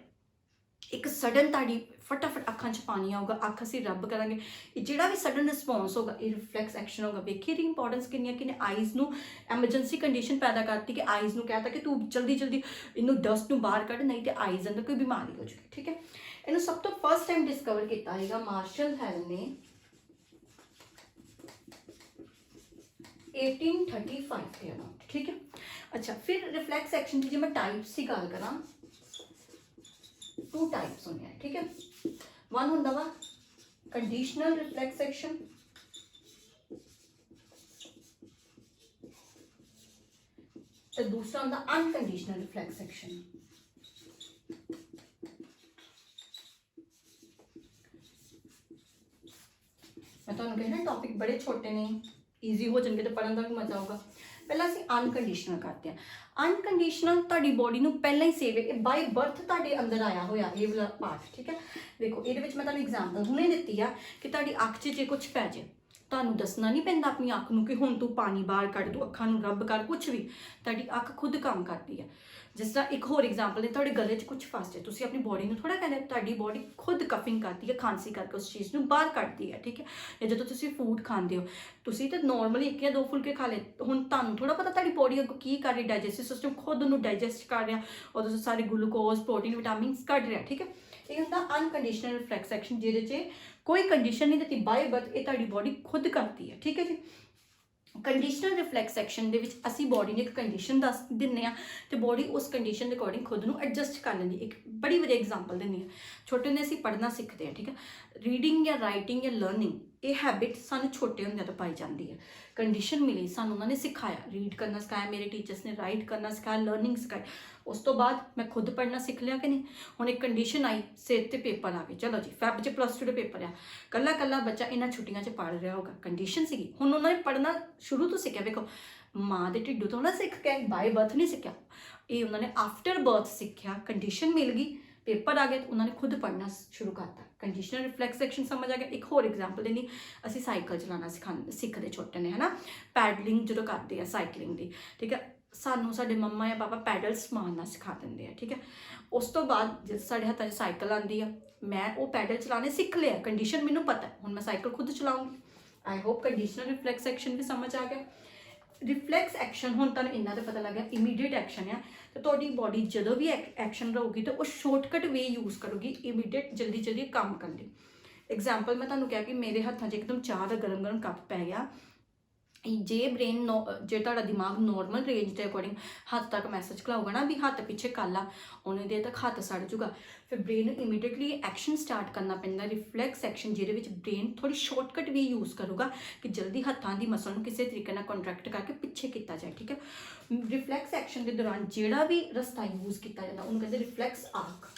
ਇੱਕ ਸਡਨ ਤੁਹਾਡੀ ਫਟਾਫਟ ਅੱਖਾਂ 'ਚ ਪਾਣੀ ਆਊਗਾ, ਅੱਖ ਅਸੀਂ ਰੱਬ ਕਰਾਂਗੇ, ਇਹ ਜਿਹੜਾ ਵੀ ਸਡਨ ਰਿਸਪੌਂਸ ਹੋਗਾ ਇਹ ਰਿਫਲੈਕਸ ਐਕਸ਼ਨ ਹੋਗਾ। ਵੇਖੀਏ ਇਹਦੀ ਇੰਪੋਰਟੈਂਸ ਕਿੰਨੀ ਹੈ, ਕਿੰਨੇ ਆਈਜ਼ ਨੂੰ ਐਮਰਜੈਂਸੀ ਕੰਡੀਸ਼ਨ ਪੈਦਾ ਕਰਤੀ ਕਿ ਆਈਜ਼ ਨੂੰ ਕਹਿਤਾ ਕਿ ਤੂੰ ਜਲਦੀ ਜਲਦੀ ਇਹਨੂੰ ਡਸਟ ਨੂੰ ਬਾਹਰ ਕੱਢ, ਨਹੀਂ ਤੇ ਆਈਜ਼ ਅੰਦਰ ਕੋਈ ਬਿਮਾਰੀ ਹੋ ਜਾਊਗੀ, ਠੀਕ ਹੈ। ਇਹਨੂੰ ਸਭ ਤੋਂ ਫਸਟ ਟਾਈਮ ਡਿਸਕਵਰ ਕੀਤਾ ਹੈਗਾ ਮਾਰਸ਼ਲ ਹੈਲ ਨੇ 1835 ਦੇ ਅਰਾਊਂਡ, ਠੀਕ ਹੈ। ਅੱਛਾ, ਫਿਰ ਰਿਫਲੈਕਸ ਐਕਸ਼ਨ ਦੀ ਜੇ ਮੈਂ ਟਾਈਪਸ ਦੀ ਗੱਲ ਕਰਾਂ, 2 टाइप्स होने हैं, ठीक है। वन होंदा वा कंडीशनल रिफ्लेक्स एक्शन, तो दूसरा होंदा अनकंडीशनल रिफ्लेक्स एक्शन। मैं तुहानू कहना टॉपिक बड़े छोटे ने, ईजी हो जाएंगे तो पढ़ने का भी मजा आऊगा। पहला ਅਸੀਂ ਅਨਕੰਡੀਸ਼ਨਲ ਕਰਦੇ ਹਾਂ। ਅਨਕੰਡੀਸ਼ਨਲ ਤੁਹਾਡੀ ਬੋਡੀ ਨੂੰ ਪਹਿਲਾਂ ਹੀ ਸੇਵ ਹੈ, ਬਾਈ ਬਰਥ ਤੁਹਾਡੇ ਅੰਦਰ ਆਇਆ ਹੋਇਆ ਇਹ ਵਾਲਾ ਪਾਰਟ, ਠੀਕ ਹੈ। ਦੇਖੋ ਇਹਦੇ ਵਿੱਚ ਮੈਂ ਤੁਹਾਨੂੰ ਐਗਜ਼ਾਮਪਲ ਹੁਣੇ ਦਿੱਤੀ ਆ ਕਿ ਤੁਹਾਡੀ ਅੱਖ 'ਚ ਜੇ ਕੁਝ ਪੈ ਜਾਏ, ਤੁਹਾਨੂੰ ਦੱਸਣਾ ਨਹੀਂ ਪੈਂਦਾ ਆਪਣੀ ਅੱਖ ਨੂੰ ਕਿ ਹੁਣ ਤੂੰ ਪਾਣੀ ਬਾਹਰ ਕੱਢ, ਤੂੰ ਅੱਖਾਂ ਨੂੰ ਰੱਬ ਕਰ, ਕੁਝ ਵੀ ਤੁਹਾਡੀ ਅੱਖ ਖੁਦ ਕੰਮ ਕਰਦੀ ਹੈ। ਜਿਸ ਤਰ੍ਹਾਂ ਇੱਕ ਹੋਰ ਐਗਜ਼ਾਮਪਲ ਹੈ, ਤੁਹਾਡੇ ਗਲੇ 'ਚ ਕੁਝ ਫਸ ਜਾਏ, ਤੁਸੀਂ ਆਪਣੀ ਬੋਡੀ ਨੂੰ ਥੋੜਾ ਕਹਿੰਦੇ, ਤੁਹਾਡੀ ਬੋਡੀ ਖੁਦ ਕਫਿੰਗ ਕਰਦੀ ਹੈ, ਖਾਂਸੀ ਕਰਕੇ ਉਸ ਚੀਜ਼ ਨੂੰ ਬਾਹਰ ਕੱਢਦੀ ਹੈ, ਠੀਕ ਹੈ। ਜਾਂ ਜਦੋਂ ਤੁਸੀਂ ਫੂਡ ਖਾਂਦੇ ਹੋ, ਤੁਸੀਂ ਤਾਂ ਨੋਰਮਲੀ 1 ਜਾਂ 2 ਫੁਲਕੇ ਖਾ ਲਏ, ਹੁਣ ਤੁਹਾਨੂੰ ਥੋੜਾ ਪਤਾ ਤੁਹਾਡੀ ਬੋਡੀ ਅੱਗੋਂ ਕੀ ਕਰ ਰਹੀ, ਡਾਈਜੈਸਟਿਵ ਸਿਸਟਮ ਖੁਦ ਉਹਨੂੰ ਡਾਈਜੈਸਟ ਕਰ ਰਿਹਾ, ਉਹਦੇ ਤੋਂ ਸਾਰੇ ਗਲੂਕੋਜ਼, ਪ੍ਰੋਟੀਨ, ਵਿਟਾਮਿਨਸ ਕੱਢ ਰਿਹਾ, ਠੀਕ ਹੈ। ਇਹ ਹੁੰਦਾ ਅਨਕੰਡੀਸ਼ਨਲ ਰਿਫਲੈਕਸ ਐਕਸ਼ਨ, ਜਿਹਦੇ 'ਚ ਕੋਈ ਕੰਡੀਸ਼ਨ ਨਹੀਂ ਦਿੱਤੀ, ਬਾਈ ਬਰਥ ਇਹ ਤੁਹਾਡੀ ਬੋਡੀ ਖੁਦ ਕਰਦੀ ਹੈ, ਠੀਕ ਹੈ ਜੀ। ਕੰਡੀਸ਼ਨਲ ਰਿਫਲੈਕਸ ਐਕਸ਼ਨ ਦੇ ਵਿੱਚ ਅਸੀਂ ਬੋਡੀ ਨੂੰ ਇੱਕ ਕੰਡੀਸ਼ਨ ਦੱਸ ਦਿੰਦੇ ਹਾਂ ਤੇ ਬੋਡੀ ਉਸ ਕੰਡੀਸ਼ਨ ਦੇ ਅਕੋਰਡਿੰਗ ਖੁਦ ਨੂੰ ਐਡਜਸਟ ਕਰ ਲੈਂਦੀ। ਇੱਕ ਬੜੀ ਵਧੀਆ ਐਗਜ਼ਾਮਪਲ ਦਿੰਦੀ ਹਾਂ, ਛੋਟੇ ਹੁੰਦੇ ਅਸੀਂ ਪੜ੍ਹਨਾ ਸਿੱਖਦੇ ਹਾਂ, ਠੀਕ ਹੈ। ਰੀਡਿੰਗ ਜਾਂ ਰਾਈਟਿੰਗ ਜਾਂ ਲਰਨਿੰਗ, ਇਹ ਹੈਬਿਟ ਸਾਨੂੰ ਛੋਟੇ ਹੁੰਦਿਆਂ ਤੋਂ ਪਾਈ ਜਾਂਦੀ ਹੈ। ਕੰਡੀਸ਼ਨ ਮਿਲੀ ਸਾਨੂੰ, ਉਹਨਾਂ ਨੇ ਸਿਖਾਇਆ, ਰੀਡ ਕਰਨਾ ਸਿਖਾਇਆ, ਮੇਰੇ ਟੀਚਰਸ ਨੇ ਰਾਈਟ ਕਰਨਾ ਸਿਖਾਇਆ, ਲਰਨਿੰਗ ਸਿਖਾਈ, ਉਸ ਤੋਂ ਬਾਅਦ ਮੈਂ ਖੁਦ ਪੜ੍ਹਨਾ ਸਿੱਖ ਲਿਆ ਕਿ ਨਹੀਂ। ਹੁਣ ਇੱਕ ਕੰਡੀਸ਼ਨ ਆਈ, ਸਿਰ ਤੇ ਪੇਪਰ ਆ ਗਏ, ਚਲੋ ਜੀ ਫੈਬ 'ਚ +2 ਦੇ ਪੇਪਰ ਆ, ਕੱਲਾ ਬੱਚਾ ਇਹਨਾਂ ਛੁੱਟੀਆਂ 'ਚ ਪੜ੍ਹ ਰਿਹਾ ਹੋਗਾ, ਕੰਡੀਸ਼ਨ ਸੀਗੀ। ਹੁਣ ਉਹਨਾਂ ਨੇ ਪੜ੍ਹਨਾ ਸ਼ੁਰੂ ਤੋਂ ਸਿੱਖਿਆ, ਵੇਖੋ ਮਾਂ ਦੇ ਢਿੱਡੋਂ ਤੋਂ ਨਾ ਸਿੱਖ ਕੇ ਬਾਈ ਬਰਥ ਨਹੀਂ ਸਿੱਖਿਆ, ਇਹ ਉਹਨਾਂ ਨੇ ਆਫਟਰ ਬਰਥ ਸਿੱਖਿਆ, ਕੰਡੀਸ਼ਨ ਮਿਲ ਗਈ, ਪੇਪਰ ਆ ਗਏ, ਉਹਨਾਂ ਨੇ ਖੁਦ ਪੜ੍ਹਨਾ ਸ਼ੁਰੂ ਕਰਤਾ। ਕੰਡੀਸ਼ਨਲ ਰਿਫਲੈਕਸ ਐਕਸ਼ਨ ਸਮਝ ਆ ਗਿਆ। ਇੱਕ ਹੋਰ ਐਗਜ਼ਾਮਪਲ ਦੇਣੀ, ਅਸੀਂ ਸਾਈਕਲ ਚਲਾਉਣਾ ਸਿੱਖਦੇ ਛੋਟੇ ਨੇ, ਹੈ ਨਾ, ਪੈਡਲਿੰਗ ਜਦੋਂ ਕਰਦੇ ਆ ਸਾਈਕਲਿੰਗ ਦੀ, ਠੀਕ ਹੈ, ਸਾਨੂੰ ਸਾਡੇ ਮੰਮਾ ਜਾਂ ਪਾਪਾ ਪੈਡਲਸ ਮਾਰਨਾ ਸਿਖਾ ਦਿੰਦੇ ਆ, ਠੀਕ ਹੈ। ਉਸ ਤੋਂ ਬਾਅਦ ਜਦ ਸਾਡੇ ਹੱਥਾਂ 'ਚ ਸਾਈਕਲ ਆਉਂਦੀ ਆ, ਮੈਂ ਉਹ ਪੈਡਲ ਚਲਾਉਣੇ ਸਿੱਖ ਲਿਆ, ਕੰਡੀਸ਼ਨ ਮੈਨੂੰ ਪਤਾ, ਹੁਣ ਮੈਂ ਸਾਈਕਲ ਖੁਦ ਚਲਾਉਂਗੀ। I hope conditional reflex action ਵੀ ਸਮਝ ਆ ਗਿਆ। ਰਿਫਲੈਕਸ ਐਕਸ਼ਨ ਹੁਣ ਤੁਹਾਨੂੰ ਇੰਨਾ ਤਾਂ ਪਤਾ ਲੱਗ ਗਿਆ, ਇਮੀਡੀਏਟ ਐਕਸ਼ਨ ਆ, ਤੇ ਤੁਹਾਡੀ ਬੋਡੀ ਜਦੋਂ ਵੀ ਐਕਸ਼ਨ ਰਹੂਗੀ ਤਾਂ ਉਹ ਸ਼ਾਰਟਕਟ ਵੇ ਯੂਜ਼ ਕਰੂਗੀ ਇਮੀਡੀਏਟ ਜਲਦੀ ਕੰਮ ਕਰਨ ਲਈ। ਐਗਜ਼ਾਮਪਲ ਮੈਂ ਤੁਹਾਨੂੰ ਕਿਹਾ ਕਿ ਮੇਰੇ ਹੱਥਾਂ 'ਚ ਇੱਕਦਮ ਚਾਹ ਦਾ ਗਰਮ ਕੱਪ ਪੈ ਗਿਆ, ਜੇ ਬ੍ਰੇਨ ਜੇ ਤੁਹਾਡਾ ਦਿਮਾਗ ਨੋਰਮਲ ਰੇਂਜ ਦੇ ਅਕੋਰਡਿੰਗ ਹੱਥ ਤੱਕ ਮੈਸੇਜ ਘਲਾਊਗਾ ਨਾ ਵੀ ਹੱਥ ਪਿੱਛੇ ਕਾਲਾ, ਉਹਨੇ ਦੇਰ ਤੱਕ ਹੱਥ ਸੜ ਜੂਗਾ, ਫਿਰ ਬ੍ਰੇਨ ਨੂੰ ਇਮੀਡੀਏਟਲੀ ਐਕਸ਼ਨ ਸਟਾਰਟ ਕਰਨਾ ਪੈਂਦਾ, ਰਿਫਲੈਕਸ ਐਕਸ਼ਨ, ਜਿਹਦੇ ਵਿੱਚ ਬ੍ਰੇਨ ਥੋੜੀ ਸ਼ਾਰਟਕਟ ਵੀ ਯੂਜ਼ ਕਰੂਗਾ ਕਿ ਜਲਦੀ ਹੱਥਾਂ ਦੀ ਮਸਲ ਨੂੰ ਕਿਸੇ ਤਰੀਕੇ ਨਾਲ ਕੰਟਰੈਕਟ ਕਰਕੇ ਪਿੱਛੇ ਕੀਤਾ ਜਾਏ, ਠੀਕ ਹੈ। ਰਿਫਲੈਕਸ ਐਕਸ਼ਨ ਦੇ ਦੌਰਾਨ ਜਿਹੜਾ ਵੀ ਰਸਤਾ ਯੂਜ਼ ਕੀਤਾ ਜਾਂਦਾ ਉਹਨੂੰ ਕਹਿੰਦੇ ਰਿਫਲੈਕਸ ਆਰਕ,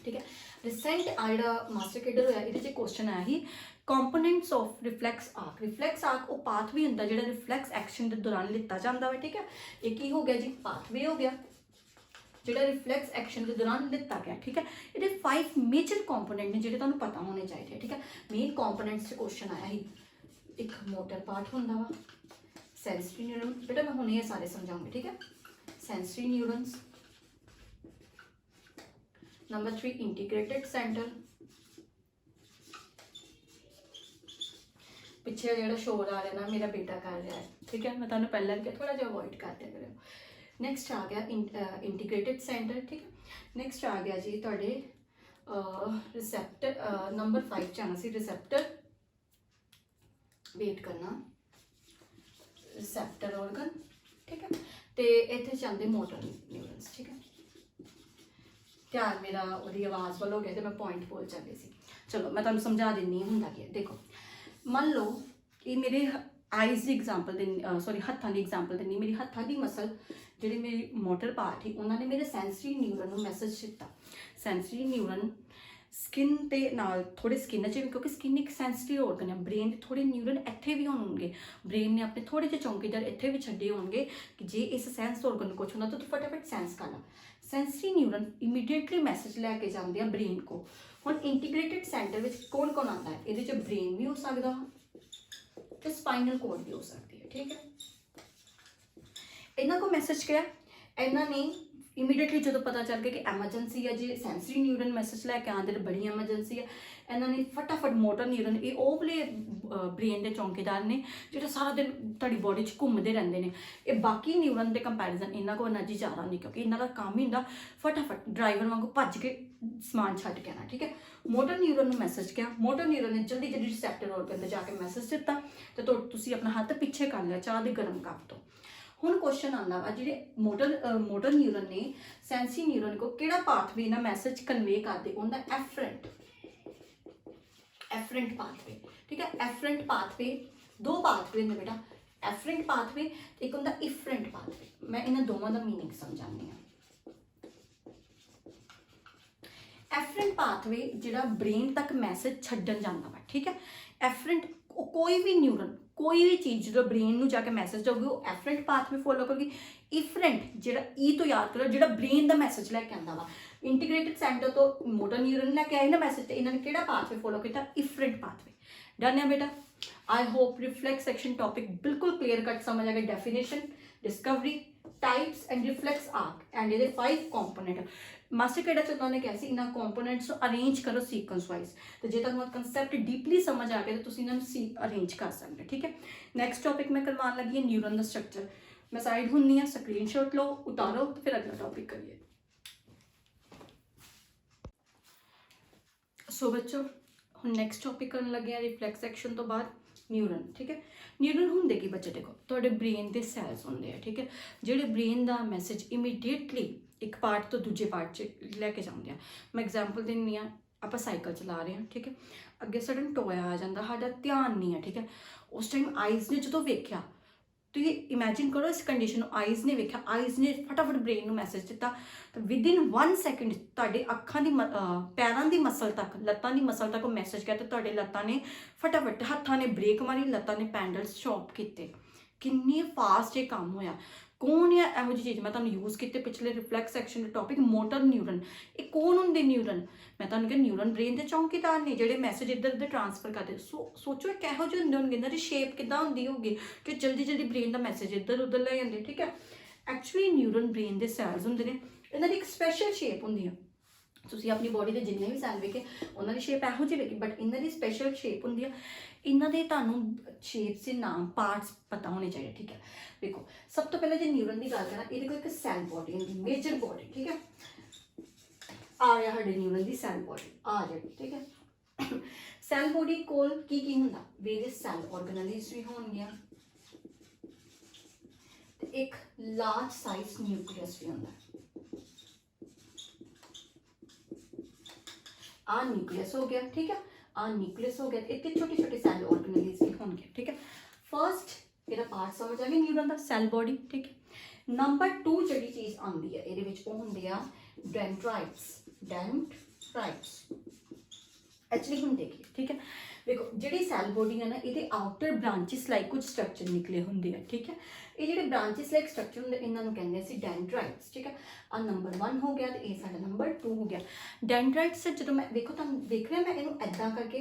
ਠੀਕ ਹੈ। ਰਿਸੈਂਟ ਜਿਹੜਾ ਮਾਸਟਰ ਕੇਡਰ ਹੋਇਆ ਇਹਦੇ 'ਚ ਕੁਐਸਚਨ ਆਇਆ ਸੀ components of reflex arc. Reflex arc ਉਹ ਪਾਥਵੇ ਹੁੰਦਾ ਜਿਹੜਾ ਰਿਫਲੈਕਸ ਐਕਸ਼ਨ ਦੇ ਦੌਰਾਨ ਲਿੱਤਾ ਜਾਂਦਾ ਵਾ, ਠੀਕ ਹੈ। ਇਹ ਕੀ ਹੋ ਗਿਆ ਜੀ, ਪਾਥਵੇ ਹੋ ਗਿਆ ਜਿਹੜਾ ਰਿਫਲੈਕਸ ਐਕਸ਼ਨ ਦੇ ਦੌਰਾਨ ਲਿੱਤਾ ਗਿਆ, ਠੀਕ ਹੈ। ਇਹਦੇ 5 ਮੇਜਰ ਕੰਪੋਨੈਂਟ ਨੇ ਜਿਹੜੇ ਤੁਹਾਨੂੰ ਪਤਾ ਹੋਣੇ ਚਾਹੀਦੇ, ਠੀਕ ਹੈ। ਮੇਨ ਕੰਪੋਨੈਂਟਸ 'ਚ ਕੁਐਸਚਨ ਆਇਆ ਸੀ, ਇੱਕ ਮੋਟਰ ਪਾਰਟ ਹੁੰਦਾ ਵਾ, ਸੈਂਸਰੀ ਨਿਊਰਨ, ਬੇਟਾ ਮੈਂ ਹੁਣੇ ਇਹ ਸਾਰੇ ਸਮਝਾਉਂਗੀ, ਠੀਕ ਹੈ। ਸੈਂਸਰੀ ਨਿਊਰਨਸ, ਨੰਬਰ 3 ਇੰਟੀਗ੍ਰੇਟਿਡ ਸੈਂਟਰ, ਪਿੱਛੇ ਜਿਹੜਾ ਸ਼ੋਰ ਆ ਰਿਹਾ ਨਾ ਮੇਰਾ ਬੇਟਾ ਕਰ ਰਿਹਾ ਹੈ, ਠੀਕ ਹੈ, ਮੈਂ ਤੁਹਾਨੂੰ ਪਹਿਲਾਂ ਵੀ ਕਿਹਾ ਥੋੜਾ ਜਿਹਾ ਅਵੋਇਡ ਕਰਦੇ ਕਰਿਓ। ਨੈਕਸਟ ਆ ਗਿਆ ਇੰਟੀਗ੍ਰੇਟਿਡ ਸੈਂਟਰ, ਠੀਕ ਹੈ। ਨੈਕਸਟ ਆ ਗਿਆ ਜੀ ਤੁਹਾਡੇ ਰਿਸੈਪਟਰ, ਨੰਬਰ 5 'ਚ ਆਉਣਾ ਸੀ ਰਿਸੈਪਟਰ, ਵੇਟ ਕਰਨਾ, ਰਿਸੈਪਟਰ ਆਰਗਨ, ठीक है। तो इत्थे चाहते मोटर न्यूरन्स, ठीक है। ध्यान मेरा वो आवाज़ वाल हो गया तो मैं पॉइंट बोल चली सी। चलो मैं तुहानूं समझा दिनी हुंदा कि देखो, मान लो ये मेरे आईज़ की एग्जाम्पल देनी, सॉरी हत्थां की एग्जाम्पल देनी। मेरी हत्थां की मसल जिहड़ी मेरी मोटर पार्ट ही उन्होंने मेरे सेंसरी न्यूरन नूं मैसेज दिता। सेंसरी न्यूरन स्किन के नाल थोड़े स्किन च भी, क्योंकि स्किन एक सेंसिटिव ऑर्गन है, ब्रेन के थोड़े न्यूरन इत्थे भी होणगे, ब्रेन ने अपने थोड़े जे चौंकीदार इत्थे भी छड्डे होणगे कि जे इस सेंस ऑर्गन नूं कुछ होंदा तो तू फटाफट सेंस कर ला। सेंसरी न्यूरन इमीडिएटली मैसेज लैके जाते हैं ब्रेन को। हुण इंटीग्रेटेड सेंटर में कौन कौन आता है, ये ब्रेन भी हो सकता तो स्पाइनल कोड भी हो सकती है, ठीक है। इन्हों को मैसेज किया, इन्होंने इमीडिएटली जो पता चल गया कि एमरजेंसी है, जो सेंसरी न्यूरन मैसेज लैके आते बड़ी एमरजेंसी है, इन्होंने फटाफट मोटर न्यूरन ये वाले ब्रेन के चौंकीदार ने जो सारा दिन तुहाडी बॉडी घूमते रहते हैं। ये बाकी न्यूरन के कंपैरिजन इन्हों को एनर्जी ज़्यादा नहीं, क्योंकि इन्हों का काम ही होंदा फटाफट ड्राइवर वांगू भज के समान छड्ड के आना, ठीक है। मोटर न्यूरन मैसेज किया, मोटर न्यूरन ने जल्दी जल्दी रिसेप्टर ऑर्गन पर जाके मैसेज दिता तो तुसीं अपना हत्थ पिछे कर लिया चाह के गर्म कप तो। हुण क्वेश्चन आता वा जिहड़े मोटर न्यूरन ने सेंसरी न्यूरन को किहड़ा पाथवे ना मैसेज कन्वे करदे, उनका एफरेंट पाथवे, ठीक है। एफरेंट पाथवे दो पाथवे होंदे बेटा, एफरेंट पाथवे एक होंदा इफरेंट पाथवे। मैं इन्हां दोवां दा मीनिंग समझानी हां। एफरेंट पाथवे जिहड़ा ब्रेन तक मैसेज छड्डन जांदा वा, ठीक है। एफरेंट कोई भी न्यूरन कोई भी चीज़ जो ब्रेन में जाके मैसेज जाऊगी वो एफरेंट पाथवे फॉलो करेगी। इफरेंट जिहड़ा ई तो याद करो जिहड़ा ब्रेन का मैसेज लैके आंदा वा, इंटीग्रेटेड सेंटर तो मोटर न्यूरन लैके आए ना मैसेज, तो इन्होंने किहड़ा पाथवे फॉलो किया, इफरेंट पाथवे। डन है बेटा। I hope reflex section topic बिल्कुल क्लीयर कट समझ आ गया। Definition, discovery, types and reflex arc and ये 5 कंपोनेंट। मास्टर कैडेट से उन्होंने कहा इन्होंने कंपोनेंट्स अरेंज करो सीक्वेंस वाइज, तो जो तुहानूं कंसैप्ट डीपली समझ आ गया तो तुसीं इन्हां अरेंज कर सकते, ठीक है। नैक्सट टॉपिक मैं करवान लगी है न्यूरन का स्ट्रक्चर। मैं साइड हुन्नी हाँ, स्क्रीनशॉट लो, उतारो तो फिर अगला टॉपिक करिए। सो बच्चों हम नैक्सट टॉपिक करन लगे रिफ्लेक्स सेक्शन तो बाद न्यूरन, ठीक है। न्यूरन होंदे कि बच्चे देखो तुहाडे ब्रेन के सैल्स होंदे हैं, ठीक है, जिहड़े ब्रेन का मैसेज इमीडिएटली एक पार्ट तो दूजे पार्ट च लैके जाते हैं। मैं एग्जाम्पल दिन्नी हाँ, आप साइकिल चला रहे हैं, ठीक है, अगे सडन टोया आ जाता, साडा ध्यान नहीं है, ठीक है। उस टाइम आईज ने जो वेख्या तो ये इमेजिन करो इस कंडीशन आईज ने वेख्या, आईज ने फटाफट ब्रेन को मैसेज दिता तो विदिन 1 सैकेंड तुहाडे अखां दी पैरां दी मसल तक लत्तां दी मसल तक मैसेज किया तो तुहाडे लत्तां ने फटाफट हत्थां ने ब्रेक मारी, लत्तां ने पैंडल्स स्टॉप किए। किन्नी फास्ट ये काम होया। कौन है यहो जी चीज़ मैं तुहानूं यूज़ किए पिछले reflex section topic motor neuron. ये कौन होंदे न्यूरन, मैं तुहानूं कहा न्यूरन ब्रेन के चौंकीदार ने जिहड़े मैसेज इधर उधर ट्रांसफर करते। सोचो एक किहो जिहे होंदे होणगे, इन्हां दी शेप किदां होंदी होगी कि जल्दी जल्दी ब्रेन का मैसेज इधर उधर ले जांदे, ठीक है। एक्चुअली न्यूरन ब्रेन के सैल्स होंदे ने, इन्हां दी एक स्पैशल शेप होंदी है। तुसीं अपनी बॉडी के जिन्ने भी सैल वेखे उन्होंने शेप यहो जी वेखी, बट इन्हों की स्पैशल शेप होंदी है। इन्हों के तुहानूं शेप से नाम पार्ट्स पता होने चाहिए, ठीक है। देखो सब तो पहले जो न्यूरन की गल करा, ये कोई एक सैल बॉडी होंगी, मेजर बॉडी, ठीक है। आ रहा साडे न्यूरन की सैल बॉडी आ जाएगी, ठीक है। सैल बॉडी कोल की होंदा, वेरियस सैल ऑर्गेनाइज भी होणगियां, एक लार्ज साइज न्यूक्लियस भी होंदा। आ न्यूक्लियस हो गया, ठीक है, आ न्यूक्लियस हो गया, इतने छोटे छोटे सैल ऑर्गेनाइज भी होंगे, ठीक है। फर्स्ट मेरा पार्ट समझ आ गया न्यूरन का, सैल बॉडी, ठीक है। नंबर 2 जी चीज़ आती है ये होंगे डेंड्राइट्स। डेंड्राइट्स एक्चुअली हम देखिए, ठीक है। देखो जी सैल बॉडी है ना, ये आउटर ब्रांचिस लाइक कुछ स्ट्रक्चर निकले होंगे है, ठीक है। ये जो ब्रांचिस लाइक स्ट्रक्चर होंगे इन्होंने कहते हैं डेंड्राइट्स, ठीक है। आ नंबर 1 हो गया तो ये साडा नंबर 2 हो गया। डेंड्राइट्स जो मैं देखो तुम देख रहे मैं इन्हू ऐदा करके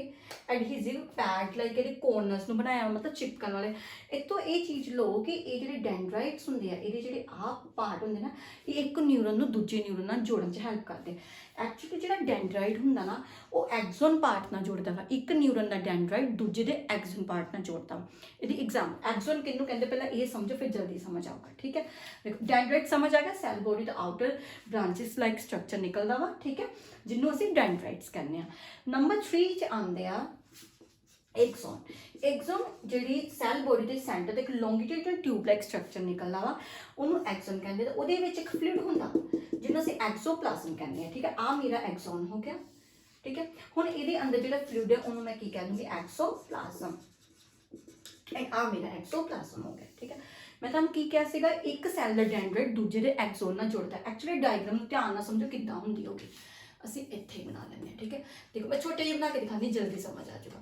एडहीजिव पैड लाइक ये कॉर्नर्स में बनाया, मतलब चिपकन वाले। एक तो ये चीज़ लो कि ये जो डेंड्राइट्स होंगे ये जो आप पार्ट होंगे ना, ये एक न्यूरन को दूजे न्यूरन नाल जोड़न च हेल्प करते। एक्चुअली जो डेंड्राइट होंदा ना वो एक्सोन पार्ट नाल जोड़ता वा, एक न्यूरन का डेंड्राइट दूजे के एक्सोन पार्ट नाल जोड़ता वा। ये एग्जाम एक्सोन किनू कहते पहले ये समझो फिर जल्दी समझ आऊगा, ठीक है। देखो डेंड्राइट समझ आ गया, सैल बॉडी तो आउटर ब्रांचिस लाइक स्ट्रक्चर निकलता वा, ठीक है, जिन्हों असीं डेंड्राइट्स कहते हैं। नंबर 3 च आंदे आ एक्सोन ਜਿਹੜੀ ਸੈੱਲ ਬੋਡੀ ਦੇ ਸੈਂਟਰ ਤੇ ਇੱਕ ਲੌਂਗੀਟਿਊਡਨਲ ਟਿਊਬ ਲਾਈਕ ਸਟਰਕਚਰ ਨਿਕਲਦਾ ਵਾ, ਉਹਨੂੰ ਐਕਸੋਨ ਕਹਿੰਦੇ। ਤੇ ਉਹਦੇ ਵਿੱਚ ਇੱਕ ਫਲੂਇਡ ਹੁੰਦਾ ਜਿਹਨੂੰ ਅਸੀਂ ਐਕਸੋਪਲਾਜ਼ਮ ਕਹਿੰਦੇ ਆ, ਠੀਕ ਹੈ। ਆ ਮੇਰਾ ਐਕਸੋਨ ਹੋ ਗਿਆ, ਠੀਕ ਹੈ। ਹੁਣ ਇਹਦੇ ਅੰਦਰ ਜਿਹੜਾ ਫਲੂਇਡ ਹੈ ਉਹਨੂੰ ਮੈਂ ਕੀ ਕਹਿ ਦੂੰਗੀ, ਐਕਸੋਪਲਾਜ਼ਮ। ਆ ਮੇਰਾ ਐਕਸੋਪਲਾਜ਼ਮ ਹੋ ਗਿਆ, ਠੀਕ ਹੈ। ਮੈਂ ਤੁਹਾਨੂੰ ਕੀ ਕਿਹਾ ਸੀਗਾ, ਇੱਕ ਸੈੱਲ ਦਾ ਡੈਂਡਰਾਈਟ ਦੂਜੇ ਦੇ ਐਕਸੋਨ ਨਾਲ ਜੁੜਦਾ। ਐਕਚੁਅਲੀ ਡਾਇਗਰਾਮ ਨੂੰ ਧਿਆਨ ਨਾਲ ਸਮਝੋ ਕਿੱਦਾਂ ਹੁੰਦੀ ਹੋਗੀ, ਅਸੀਂ ਇੱਥੇ ਹੀ ਬਣਾ ਲੈਂਦੇ ਹਾਂ, ਠੀਕ ਹੈ। ਦੇਖੋ ਮੈਂ ਛੋਟੇ ਜਿਹੇ ਬਣਾ ਕੇ ਦਿਖਾਉਂਦੀ, ਜਲਦੀ ਸਮਝ ਆ ਜਾਊਗਾ।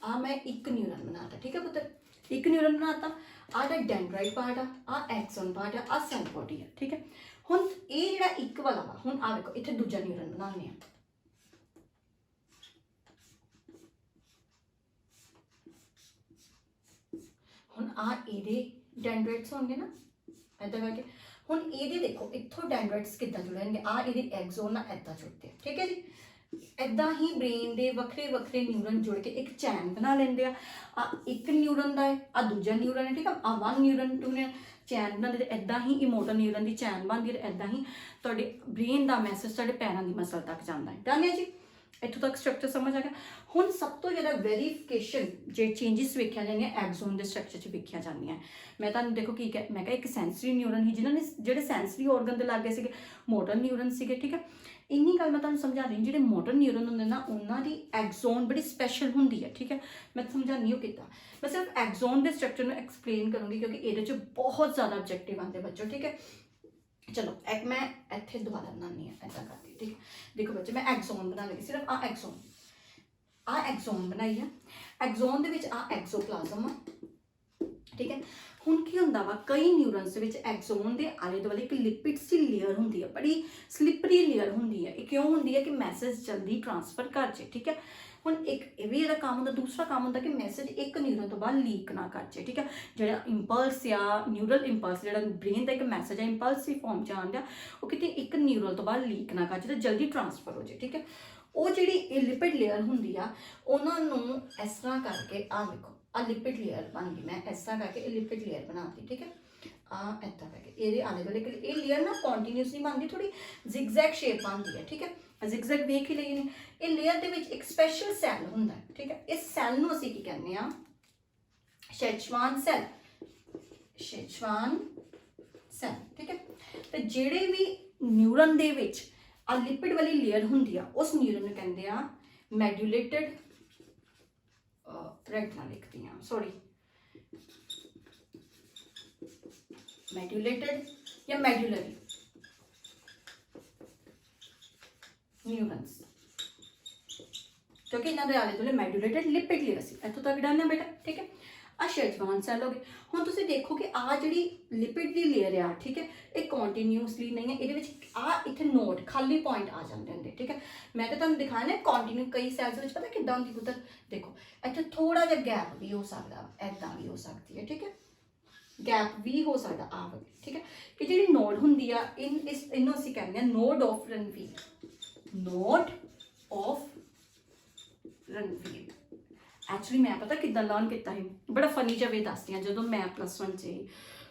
ਆ ਮੈਂ ਇੱਕ ਨਿਊਰਨ ਬਣਾਤਾ, ਠੀਕ ਹੈ ਪੁੱਤਰ, ਇੱਕ ਨਿਊਰਨ ਬਣਾਤਾ। ਆ ਜਿਹੜਾ ਡੈਂਡਰਾਈਟ ਪਾਰਟ ਆ ਐਕਸੋਨ ਪਾਰਟ ਆ ਸੈਲ ਬੋਡੀ ਆ, ਠੀਕ ਹੈ। ਹੁਣ ਇਹ ਜਿਹੜਾ ਇੱਕ ਵਾਲਾ ਵਾ, ਹੁਣ ਆ ਦੇਖੋ ਇੱਥੇ ਦੂਜਾ ਨਿਊਰਨ ਬਣਾਉਂਦੇ ਆ। ਹੁਣ ਆ ਇਹਦੇ ਡੈਂਡਰਾਈਟਸ ਹੋਣਗੇ ਨਾ, ਇੱਦਾਂ ਕਰਕੇ। ਹੁਣ ਇਹਦੇ ਦੇਖੋ ਇੱਥੋਂ ਡੈਂਡਰਾਈਟਸ ਕਿੱਦਾਂ ਜੁੜਨਗੇ, ਆ ਇਹਦੇ ਐਕਸੋਨ ਨਾਲ ਇੱਦਾਂ ਜੁੜਦੇ ਆ, ਠੀਕ ਹੈ ਜੀ। ਇੱਦਾਂ ਹੀ ਬ੍ਰੇਨ ਦੇ ਵੱਖਰੇ ਵੱਖਰੇ ਨਿਊਰਨ ਜੁੜ ਕੇ ਇੱਕ ਚੈਨ ਬਣਾ ਲੈਂਦੇ ਆ। ਆ ਇੱਕ ਨਿਊਰਨ ਦਾ ਹੈ, ਆ ਦੂਜਾ ਨਿਊਰਨ ਹੈ, ਠੀਕ ਆ। ਆ 1 ਨਿਊਰਨ 2 ਨਿਊਰਨ ਚੈਨ ਬਣਾਉਂਦੇ। ਤੇ ਇੱਦਾਂ ਹੀ ਇਮੋਟਰ ਨਿਊਰਨ ਦੀ ਚੈਨ ਬਣਦੀ ਹੈ। ਇੱਦਾਂ ਹੀ ਤੁਹਾਡੇ ਬ੍ਰੇਨ ਦਾ ਮੈਸੇਜ ਤੁਹਾਡੇ ਪੈਰਾਂ ਦੀ ਮਸਲ ਤੱਕ ਜਾਂਦਾ ਹੈ। ਡਨ ਹੈ ਜੀ, ਇੱਥੋਂ ਤੱਕ ਸਟਰਕਚਰ ਸਮਝ ਆ ਗਿਆ। ਹੁਣ ਸਭ ਤੋਂ ਜ਼ਿਆਦਾ ਵੈਰੀਫਿਕੇਸ਼ਨ ਜੇ ਚੇਂਜਸ ਵੇਖਿਆ ਜਾਂਦੀਆਂ ਐਕਸੋਨ ਦੇ ਸਟਰਕਚਰ 'ਚ ਵੇਖਿਆ ਜਾਂਦੀਆਂ। ਮੈਂ ਤੁਹਾਨੂੰ ਦੇਖੋ ਕੀ ਕਹਿ, ਮੈਂ ਕਿਹਾ ਇੱਕ ਸੈਂਸਰੀ ਨਿਊਰਨ ਸੀ ਜਿਨ੍ਹਾਂ ਨੇ ਜਿਹੜੇ ਸੈਂਸਰੀ ਔਰਗਨ ਦੇ ਲਾਗੇ ਸੀਗੇ, ਮੋਟਰ ਨਿਊਰਨ ਸੀਗੇ, ਠੀਕ ਹੈ। ਇੰਨੀ ਗੱਲ ਮੈਂ ਤੁਹਾਨੂੰ ਸਮਝਾ ਰਹੀ, ਜਿਹੜੇ ਮੋਟਰ ਨਿਊਰਨ ਹੁੰਦੇ ਨਾ ਉਹਨਾਂ ਦੀ ਐਕਸੋਨ ਬੜੀ ਸਪੈਸ਼ਲ ਹੁੰਦੀ ਹੈ, ਠੀਕ ਹੈ। ਮੈਂ ਸਮਝਾਉਂਦੀ ਹਾਂ ਕਿੱਦਾਂ। ਮੈਂ ਸਿਰਫ ਐਕਸੋਨ ਦੇ ਸਟਰਕਚਰ ਨੂੰ ਐਕਸਪਲੇਨ ਕਰੂੰਗੀ ਕਿਉਂਕਿ ਇਹਦੇ 'ਚ ਬਹੁਤ ਜ਼ਿਆਦਾ ਆਬਜੈਕਟਿਵ ਆਉਂਦੇ ਬੱਚੋ, ਠੀਕ ਹੈ। ਚਲੋ ਇੱਕ ਮੈਂ ਇੱਥੇ ਦੁਬਾਰਾ ਬਣਾਉਂਦੀ ਹਾਂ, ਇੱਦਾਂ ਕਰਦੀ, ਠੀਕ। ਦੇਖੋ ਬੱਚੇ ਮੈਂ ਐਕਸੋਨ ਬਣਾ ਲਈ, ਸਿਰਫ ਆ ਐਕਸੋਨ ਬਣਾਈ ਆ। ਐਕਸੋਨ ਦੇ ਵਿੱਚ ਆ ਐਕਸੋਪਲਾਜ਼ਮ ਆ, ਠੀਕ ਹੈ। ਹੁਣ ਕੀ ਹੁੰਦਾ ਵਾ, ਕਈ ਨਿਊਰਨਸ ਦੇ ਵਿੱਚ ਐਕਸੋਨ ਦੇ ਆਲੇ ਦੁਆਲੇ ਇੱਕ ਲਿਪਿਡਸ ਦੀ ਲੇਅਰ ਹੁੰਦੀ ਹੈ, ਬੜੀ ਸਲਿਪਰੀ ਲੇਅਰ ਹੁੰਦੀ ਹੈ। ਇਹ ਕਿਉਂ ਹੁੰਦੀ ਹੈ ਕਿ ਮੈਸੇਜ ਜਲਦੀ ਟ੍ਰਾਂਸਫਰ ਕਰ ਜੇ, ਠੀਕ ਹੈ। ਹੁਣ ਇੱਕ ਇਹ ਵੀ ਇਹਦਾ ਕੰਮ ਹੁੰਦਾ। ਦੂਸਰਾ ਕੰਮ ਹੁੰਦਾ ਕਿ ਮੈਸੇਜ ਇੱਕ ਨਿਊਰਨ ਤੋਂ ਬਾਅਦ ਲੀਕ ਨਾ ਕਰ ਜੇ, ਠੀਕ ਹੈ। ਜਿਹੜਾ ਇੰਪਲਸ ਆ ਨਿਊਰਲ ਇੰਪਲਸ, ਜਿਹੜਾ ਬ੍ਰੇਨ ਦਾ ਇੱਕ ਮੈਸੇਜ ਹੈ ਇੰਪਲਸਿਵ ਫਾਰਮ 'ਚ ਆਉਂਦਾ, ਉਹ ਕਿਤੇ ਇੱਕ ਨਿਊਰਨ ਤੋਂ ਬਾਅਦ ਲੀਕ ਨਾ ਕਰ ਜੇ ਤੇ ਜਲਦੀ ਟ੍ਰਾਂਸਫਰ ਹੋ ਜੇ, ਠੀਕ ਹੈ। ਉਹ ਜਿਹੜੀ ਇਹ ਲਿਪਿਡ ਲੇਅਰ ਹੁੰਦੀ ਆ, ਉਹਨਾਂ ਨੂੰ ਇਸ ਤਰ੍ਹਾਂ ਕਰਕੇ ਆ ਦੇਖੋ ਆ ਲਿਪਿਡ ਲੇਅਰ ਬਣ ਗਈ। ਮੈਂ ਇਸ ਤਰ੍ਹਾਂ ਕਰਕੇ ਇਹ ਲਿਪਿਡ ਲੇਅਰ ਬਣਾਤੀ, ਠੀਕ ਹੈ। ਆ ਇੱਦਾਂ ਕਰਕੇ ਇਹਦੇ ਆਲੇ ਦੁਆਲੇ ਇਹ ਲੇਅਰ ਨਾ ਕੰਟੀਨਿਊਸਲੀ ਬਣਦੀ, ਥੋੜੀ ਜ਼ਿਗਜ਼ੈਗ ਸ਼ੇਪ ਬਣਦੀ ਹੈ, ਠੀਕ ਹੈ। ਜ਼ਿਗਜ਼ੈਗ ਵੇਖ ਹੀ ਲਈ ਨੇ। ਇਹ ਲੇਅਰ ਦੇ ਵਿੱਚ ਇੱਕ ਸਪੈਸ਼ਲ ਸੈੱਲ ਹੁੰਦਾ, ਠੀਕ ਹੈ। ਇਸ ਸੈੱਲ ਨੂੰ ਅਸੀਂ ਕੀ ਕਹਿੰਦੇ ਆ, ਸ਼ੈਚਵਾਨ ਸੈੱਲ, ਸ਼ੈਚਵਾਨ ਸੈੱਲ, ਠੀਕ ਹੈ। ਤੇ ਜਿਹੜੇ ਵੀ ਨਿਊਰਨ ਦੇ ਵਿੱਚ ਆ ਲਿਪਿਡ ਵਾਲੀ ਲੇਅਰ ਹੁੰਦੀ ਆ, ਉਸ ਨਿਊਰਨ ਨੂੰ ਕਹਿੰਦੇ ਆ ਮੈਡਿਊਲੇਟਡ रेटिना लिखती हैं, सॉरी मेड्यूलेटेड या मेड्यूलरी न्यूरॉन्स, क्योंकि इन्होंने आले दुआले मेड्यूलेटेड लिपिड लेयर सी। इत्थों तक डन है बेटा, ठीक है। आ शेजवान सैल हो गए। हुण तुसीं देखो कि आ जिहड़ी लिपिड दी लेयर आ, ठीक है, ये कॉन्टीन्यूसली नहीं है, इहदे विच आ इत्थे नोड खाली पॉइंट आ जांदे हुंदे, ठीक है। मैं तो तुहानूं दिखाया ना कॉन्टीन्यू कई सैल्स विच पता किद्दां हुंदी पुत्तर, देखो इत्थे थोड़ा जिहा गैप भी हो सकदा, इदां भी हो सकदी है, ठीक है। गैप भी हो सकदा आ वाली, ठीक है। ये जिहड़ी नोड हुंदी आ इहनूं असीं कहंदे आ node of Ranvier, node of Ranvier. Actually मैं पता किद्दां लर्न किया है, बड़ा फनी जिहा वे दसदी हां। जदों मैं +1 च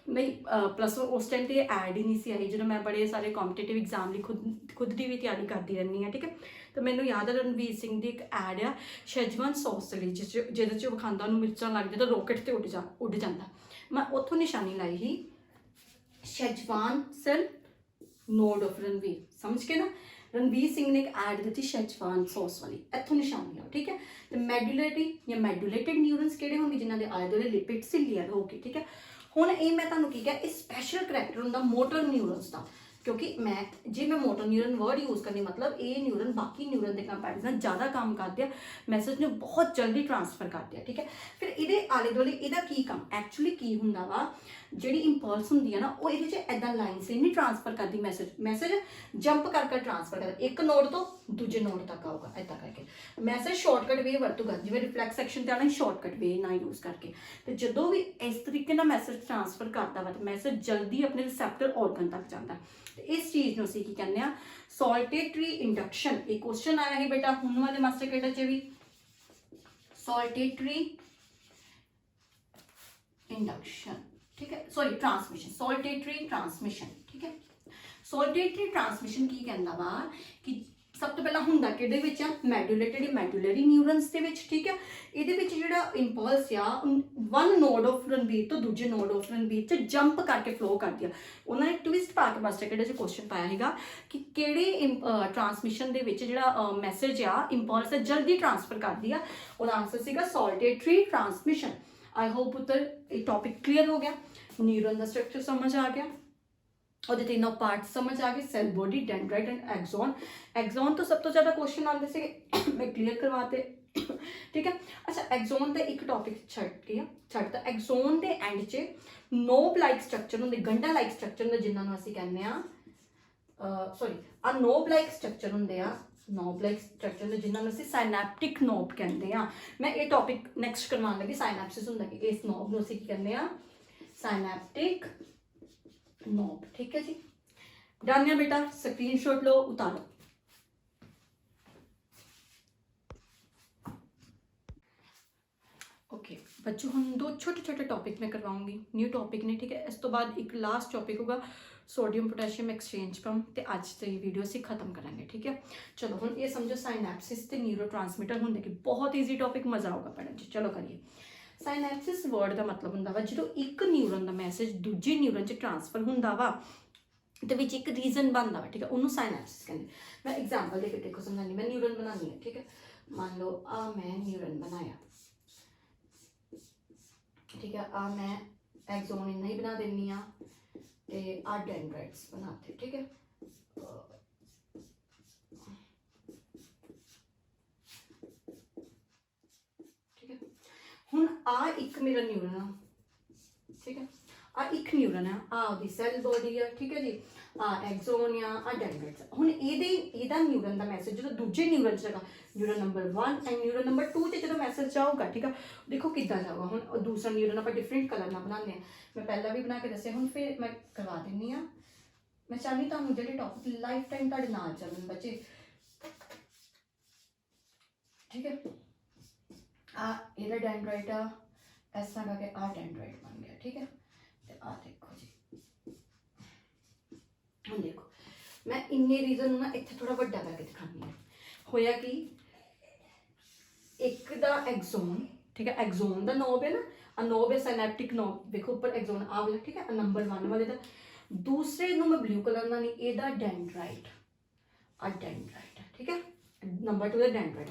नहीं +1 उस टाइम तो ऐड ही नहीं सी आई, जो मैं बड़े सारे कॉम्पीटेटिव एग्जाम की खुद की भी तैयारी करती रहनी हाँ, ठीक है। तो मैंने याद है रणवीर सिंह की एक ऐड आ शेजवान सॉस ली, जिस विखांदा उन्होंने मिर्चा लग जाए तो रॉकेट से उड़ जाता। मैं उतों निशानी लाई ही Schwann cell node of Ranvier, समझ के ना। रणवीर सिंह ने एक ऐड दी शेजवान सॉस वाली, इतों निशानी लो, ठीक है। तो मेडुलरी या मेडुलेटेड न्यूरन्स किहड़े होंगे, जिन्हां दे आले दुआले लिपिड्स दी लेयर होगी, ठीक है। हुण ये मैं तुहानूं की कहा, स्पैशल करैक्टर हुंदा मोटर न्यूरन्स का, क्योंकि मैं मोटर न्यूरन वर्ड यूज़ करनी, मतलब ये न्यूरन बाकी न्यूरन के कंपैरिजन ज़्यादा काम करते हैं, मैसेज में बहुत जल्दी ट्रांसफर करते हैं, ठीक है। फिर ये आले दुआले इहदा की काम एक्चुअली की हुंदा वा, जिहड़ी इंपल्स हुंदी है ना वो इहदे च इदां लाइन से नहीं ट्रांसफर करती, मैसेज जंप कर ट्रांसफर करता, एक नोड तो दूजे नोड तक आऊगा, इदां करके मैसेज शॉर्टकट वे वरतूगा, जिवें रिफ्लैक्स सैक्शन ते आना शॉर्टकट वे ना यूज़ करके। तो जदों भी इस तरीके नाल मैसेज ट्रांसफर करता वा तो मैसेज जल्दी अपने रिसैप्टर ऑर्गन तक जाता। तो इस चीज़ नूं असीं की कहंदे आ सॉल्टेटरी इंडक्शन। एक क्वेश्चन आया है बेटा हुण वाले मास्टर कैडेट च भी, सॉल्टेटरी इंडक्शन, ठीक है, सॉरी ट्रांसमिशन, सॉल्टेटरी ट्रांसमिशन, ठीक है। ਸੋਲਿਡੇਟਰੀ ਟ੍ਰਾਂਸਮਿਸ਼ਨ ਕੀ ਕਹਿੰਦਾ ਵਾ ਕਿ ਸਭ ਤੋਂ ਪਹਿਲਾਂ ਹੁੰਦਾ ਕਿਹਦੇ ਵਿੱਚ ਆ, ਮੈਡੂਲੇਟਰੀ ਨਿਊਰਨਸ ਦੇ ਵਿੱਚ, ਠੀਕ ਹੈ। ਇਹਦੇ ਵਿੱਚ ਜਿਹੜਾ ਇੰਪਲਸ ਆ ਵਨ ਨੋਡ ਆਫ ਰਣਬੀਰ ਤੋਂ ਦੂਜੇ ਨੋਡ ਆਫ ਰਣਬੀਰ 'ਚ ਜੰਪ ਕਰਕੇ ਫਲੋ ਕਰਦੀ ਆ। ਉਹਨਾਂ ਨੇ ਟਵਿਸਟ ਪਾ ਕੇ ਮਾਸਟਰ ਕਿਹੜੇ 'ਚ ਕੁਐਸਚਨ ਪਾਇਆ ਹੈਗਾ ਕਿ ਕਿਹੜੇ ਟ੍ਰਾਂਸਮਿਸ਼ਨ ਦੇ ਵਿੱਚ ਜਿਹੜਾ ਮੈਸੇਜ ਆ ਇੰਪਲਸ ਜਲਦੀ ਟ੍ਰਾਂਸਫਰ ਕਰਦੀ ਆ। ਉਹਦਾ ਆਨਸਰ ਸੀਗਾ ਸੋਲਿਡੇਟਰੀ ਟ੍ਰਾਂਸਮਿਸ਼ਨ। आई होप पुत्र ये टॉपिक क्लियर हो गया, न्यूरन का स्ट्रक्चर समझ आ गया, और तीनों पार्ट समझ आ गए, cell body, dendrite and axon. Axon तो सब तो ज़्यादा क्वेश्चन आते थे, मैं क्लियर करवाते, ठीक है। अच्छा एक्सॉन का एक टॉपिक छड्डता, एक्सॉन के एंड च नोब लाइक स्ट्रक्चर होंगे, गंडा लाइक स्ट्रक्चर होंगे जिन्होंने असीं कहने सॉरी आ नोब लाइक स्ट्रक्चर होंगे नोब लाइक स्ट्रक्चर ने जिन्होंने असीं साइनैप्टिक नोब कहते हैं। मैं ये टॉपिक नैक्सट करवाने लगी, साइनैप्सिस होंदा कि इस नोब नूं असीं की कहते हैं साइनैप्टिक नोब, ठीक है जी। डन है बेटा, स्क्रीनशॉट लो, उतारो। ओके बच्चों, हम दो छोटे छोटे टॉपिक में करवाऊंगी, न्यू टॉपिक ने, ठीक है। इस तो बाद एक लास्ट टॉपिक होगा सोडियम पोटेशियम एक्सचेंज पंप, तो अज तो ये वीडियो असीं खत्म करांगे, ठीक है। चलो हुण ये समझो साइनैप्सिस ते न्यूरो ट्रांसमीटर होंदे कि बहुत ईजी टॉपिक, मज़ा आऊगा पढ़ने च। चलो करिए। साइनैप्सिस वर्ड का मतलब हुंदा वा जो एक न्यूरन का मैसेज दूजे न्यूरन च ट्रांसफर हुंदा वा ते विच एक रीजन बनता वा, ठीक है, उन्होंने साइनैप्सिस कहते। मैं एग्जाम्पल देके देखो समझानी, मैं न्यूरन बनानी है, ठीक है। मान लो आ मैं न्यूरन बनाया, ठीक है, आ मैं एक्सॉन इन्ना ही बना देनी आ ते आ डेंड्राइट्स बनाते, ठीक है। ठीक है, हुण आ एक मेरा न्यूरन आ, ठीक है, आ एक न्यूरन है, आ ओदी सैल बॉडी है, ठीक है जी, आ एक्सॉन आ डेंड्राइट्स। हुण इहदा न्यूरन का मैसेज जो दूजे न्यूरन च neuron number 1 and neuron number 2 से जो मैसेज जाऊगा, ठीक है, देखो कितना जाऊगा। हुण दूसरा न्यूरन आप डिफरेंट कलर ना बनाने, मैं पहला भी बना के दस्या, हुण फिर मैं करवा दिंदी हाँ। मैं चाहनी तुहानूं जिहड़े टॉपिक लाइफ टाइम तुहाडे नाल चलन बच्चे, ठीक है। आ इहदा डेंड्राइट आ, इस तरह करके आ डेंड्राइट बन गया, ठीक है। आ देखो जी, हम देखो मैं इन्ने रीजन ना इत्थे थोड़ा वड्डा करके दिखानी है। होया कि एक दा एक्सॉन, ठीक है, एक्सॉन दा नोब है ना, आ नोब है साइनैप्टिक नोब, देखो ऊपर एक्सॉन आ वाला, ठीक है, नंबर 1 वाले दा। दूसरे नूं मैं ब्लू कलर नाल नहीं, एदा डेंड्राइट, आ डेंड्राइट है, ठीक है, नंबर 2 दा डेंड्राइट।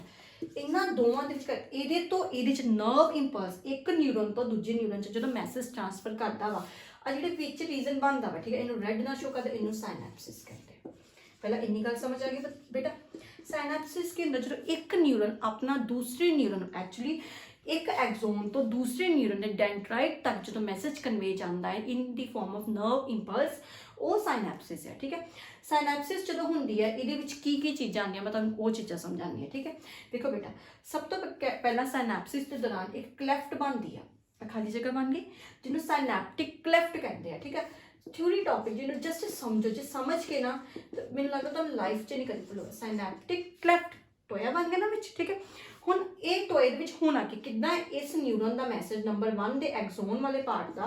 इन्हां दोवां दे विच इहदे तो इहदे च नर्व इंपल्स एक न्यूरन तो दूजे न्यूरन च जो मैसेज ट्रांसफर करता वा, आ जिहड़े विच रीजन बनता वा, ठीक है, इनू रेड ना शो करदे, इनू साइनैप्सिस कहते हैं। पहला इन्नी गल समझ आ गई बेटा। साइनैप्सिस के अंदर जो एक न्यूरन अपना दूसरे न्यूरन एक्चुअली एक एक्सॉन तो दूसरे न्यूरन के डेंड्राइट तक जो मैसेज कन्वे जाता है in the form of nerve impulse, वो साइनैप्सिस है, ठीक है। साइनैप्सिस जो होंगी है ये की चीज़ां आंदियां, मैं तुहानूं वो चीज़ां समझानी है, ठीक है। देखो बेटा, सब तो पहला साइनैप्सिस के दौरान एक क्लैफ्ट बनती है, खाली जगह बन गई जिन्होंने साइनैप्टिक क्लैफ्ट कहते हैं, ठीक है। थ्योरी टॉपिक जिन्होंने जस्ट समझो, जो समझ के ना तो मैंने लगता तुम लाइफ च नहीं करी भूलोगे। साइनैप्टिक क्लैफ्ट टोया बन गया ना विच, ठीक है। हुण ये टोए दे विच होना कि कितना इस न्यूरन का मैसेज नंबर 1 के एक्सॉन वाले पार्ट का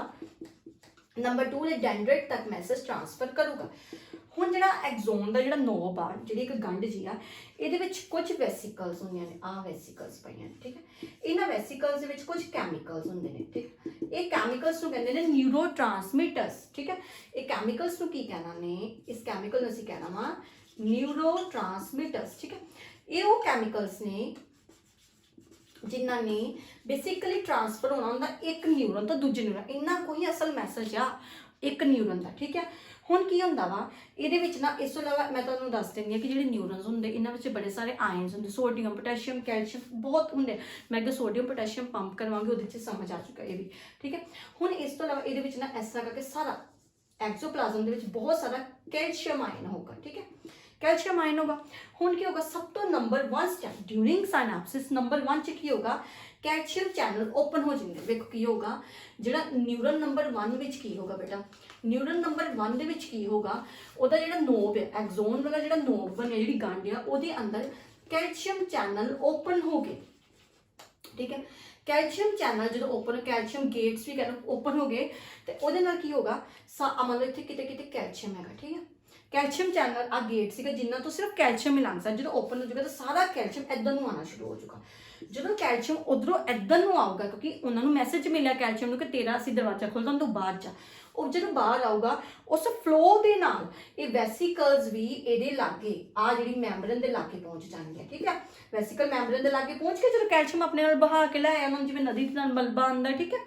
नंबर 2 के डेंड्राइट तक मैसेज ट्रांसफर करूगा। हुण जिहड़ा एक्सॉन का जिहड़ा नोब आ, जिहड़ी एक गंढ जी आ, इहदे विच कुछ वैसिकल्स होंदियां ने, आ वैसिकल्स पईयां ने, ठीक है। इन्हां वैसिकल्स दे विच कुछ कैमिकल्स होंदे ने, ठीक है। ये कैमिकल्स नूं कहंदे ने न्यूरोट्रांसमीटर्स, ठीक है। ये कैमिकल्स नूं की कहना ने, इस कैमिकल नूं असीं कहना वा न्यूरोट्रांसमीटर्स, ठीक है। ये वो कैमिकल्स ने जिन्हां ने बेसिकली ट्रांसफर होना होंदा एक न्यूरन तो दूजे न्यूरन, इन्ना कोई असल मैसेज आ एक न्यूरन का, ठीक है। हुण की हुंदा वा इहदे विच ना, इस तों इलावा मैं तुहानूं दस दिंदी हां कि जिहड़े न्यूरन्स हुंदे इन्हां विच बड़े सारे आयन्स हुंदे, सोडियम पोटैशियम कैल्शियम बहुत हुंदे। मैं अगर सोडियम पोटैशियम पंप करवांगी उहदे च समझ आ चुका ये भी, ठीक है। हुण इस तों इलावा इहदे विच ना इस तरह करके सारा एक्सोप्लाज्म दे विच बहुत सारा कैल्शियम आयन होगा, ठीक है, कैल्शियम आयन होगा। हुण की होगा सब तो number 1 step during synapses, number 1 च की होगा कैल्शियम चैनल ओपन हो जाएंगे। देखो की होगा जिहड़ा न्यूरन नंबर 1 विच की होगा बेटा, न्यूरन नंबर 1 दे विच की होगा उहदा जिहड़ा नोब है एक्सॉन वाला जिहड़ा नोब बनया जिहड़ी गंढ है उहदे अंदर कैल्शियम चैनल ओपन हो गए, ठीक है। कैल्शियम चैनल जो ओपन, कैल्शियम गेट्स भी कह लो ओपन हो गए तो उहदे नाल की होगा मतलब इत्थे किते किते कैल्शियम हैगा, ठीक है। ਕੈਲਸ਼ੀਅਮ ਚੈਨਲ ਆ ਗੇਟ ਸੀਗਾ ਜਿੰਨਾ ਤੋਂ ਸਿਰਫ ਕੈਲਸ਼ੀਅਮ ਹੀ ਲੰਘ ਸਕਦਾ। ਜਦੋਂ ਓਪਨ ਹੋ ਜਾਊਗਾ ਤਾਂ ਸਾਰਾ ਕੈਲਸ਼ੀਅਮ ਇੱਧਰ ਨੂੰ ਆਉਣਾ ਸ਼ੁਰੂ ਹੋ ਜਾਊਗਾ। ਜਦੋਂ ਕੈਲਸ਼ੀਅਮ ਉਧਰੋਂ ਇੱਧਰ ਨੂੰ ਆਊਗਾ, ਕਿਉਂਕਿ ਉਹਨਾਂ ਨੂੰ ਮੈਸੇਜ ਮਿਲਿਆ ਕੈਲਸ਼ੀਅਮ ਨੂੰ ਕਿ ਤੇਰਾ ਅਸੀਂ ਦਰਵਾਜ਼ਾ ਖੋਲ੍ਹਦਾ ਤੂੰ ਬਾਹਰ ਜਾ, ਉਹ ਜਦੋਂ ਬਾਹਰ ਆਊਗਾ ਉਸ ਫਲੋ ਦੇ ਨਾਲ ਇਹ ਵੈਸੀਕਲਸ ਵੀ ਇਹਦੇ ਲਾਗੇ ਆ ਜਿਹੜੀ ਮੈਂਬਰਨ ਦੇ ਲਾਗੇ ਪਹੁੰਚ ਜਾਣਗੇ। ਠੀਕ ਹੈ, ਵੈਸੀਕਲ ਮੈਂਬਰਨ ਦੇ ਲਾਗੇ ਪਹੁੰਚ ਕੇ ਜਦੋਂ ਕੈਲਸ਼ੀਅਮ ਆਪਣੇ ਨਾਲ ਬਹਾ ਕੇ ਲੈ ਆਇਆ, ਜਿਵੇਂ ਨਦੀ ਦੇ ਨਾਲ ਮਲਬਾ ਆਉਂਦਾ। ਠੀਕ ਹੈ,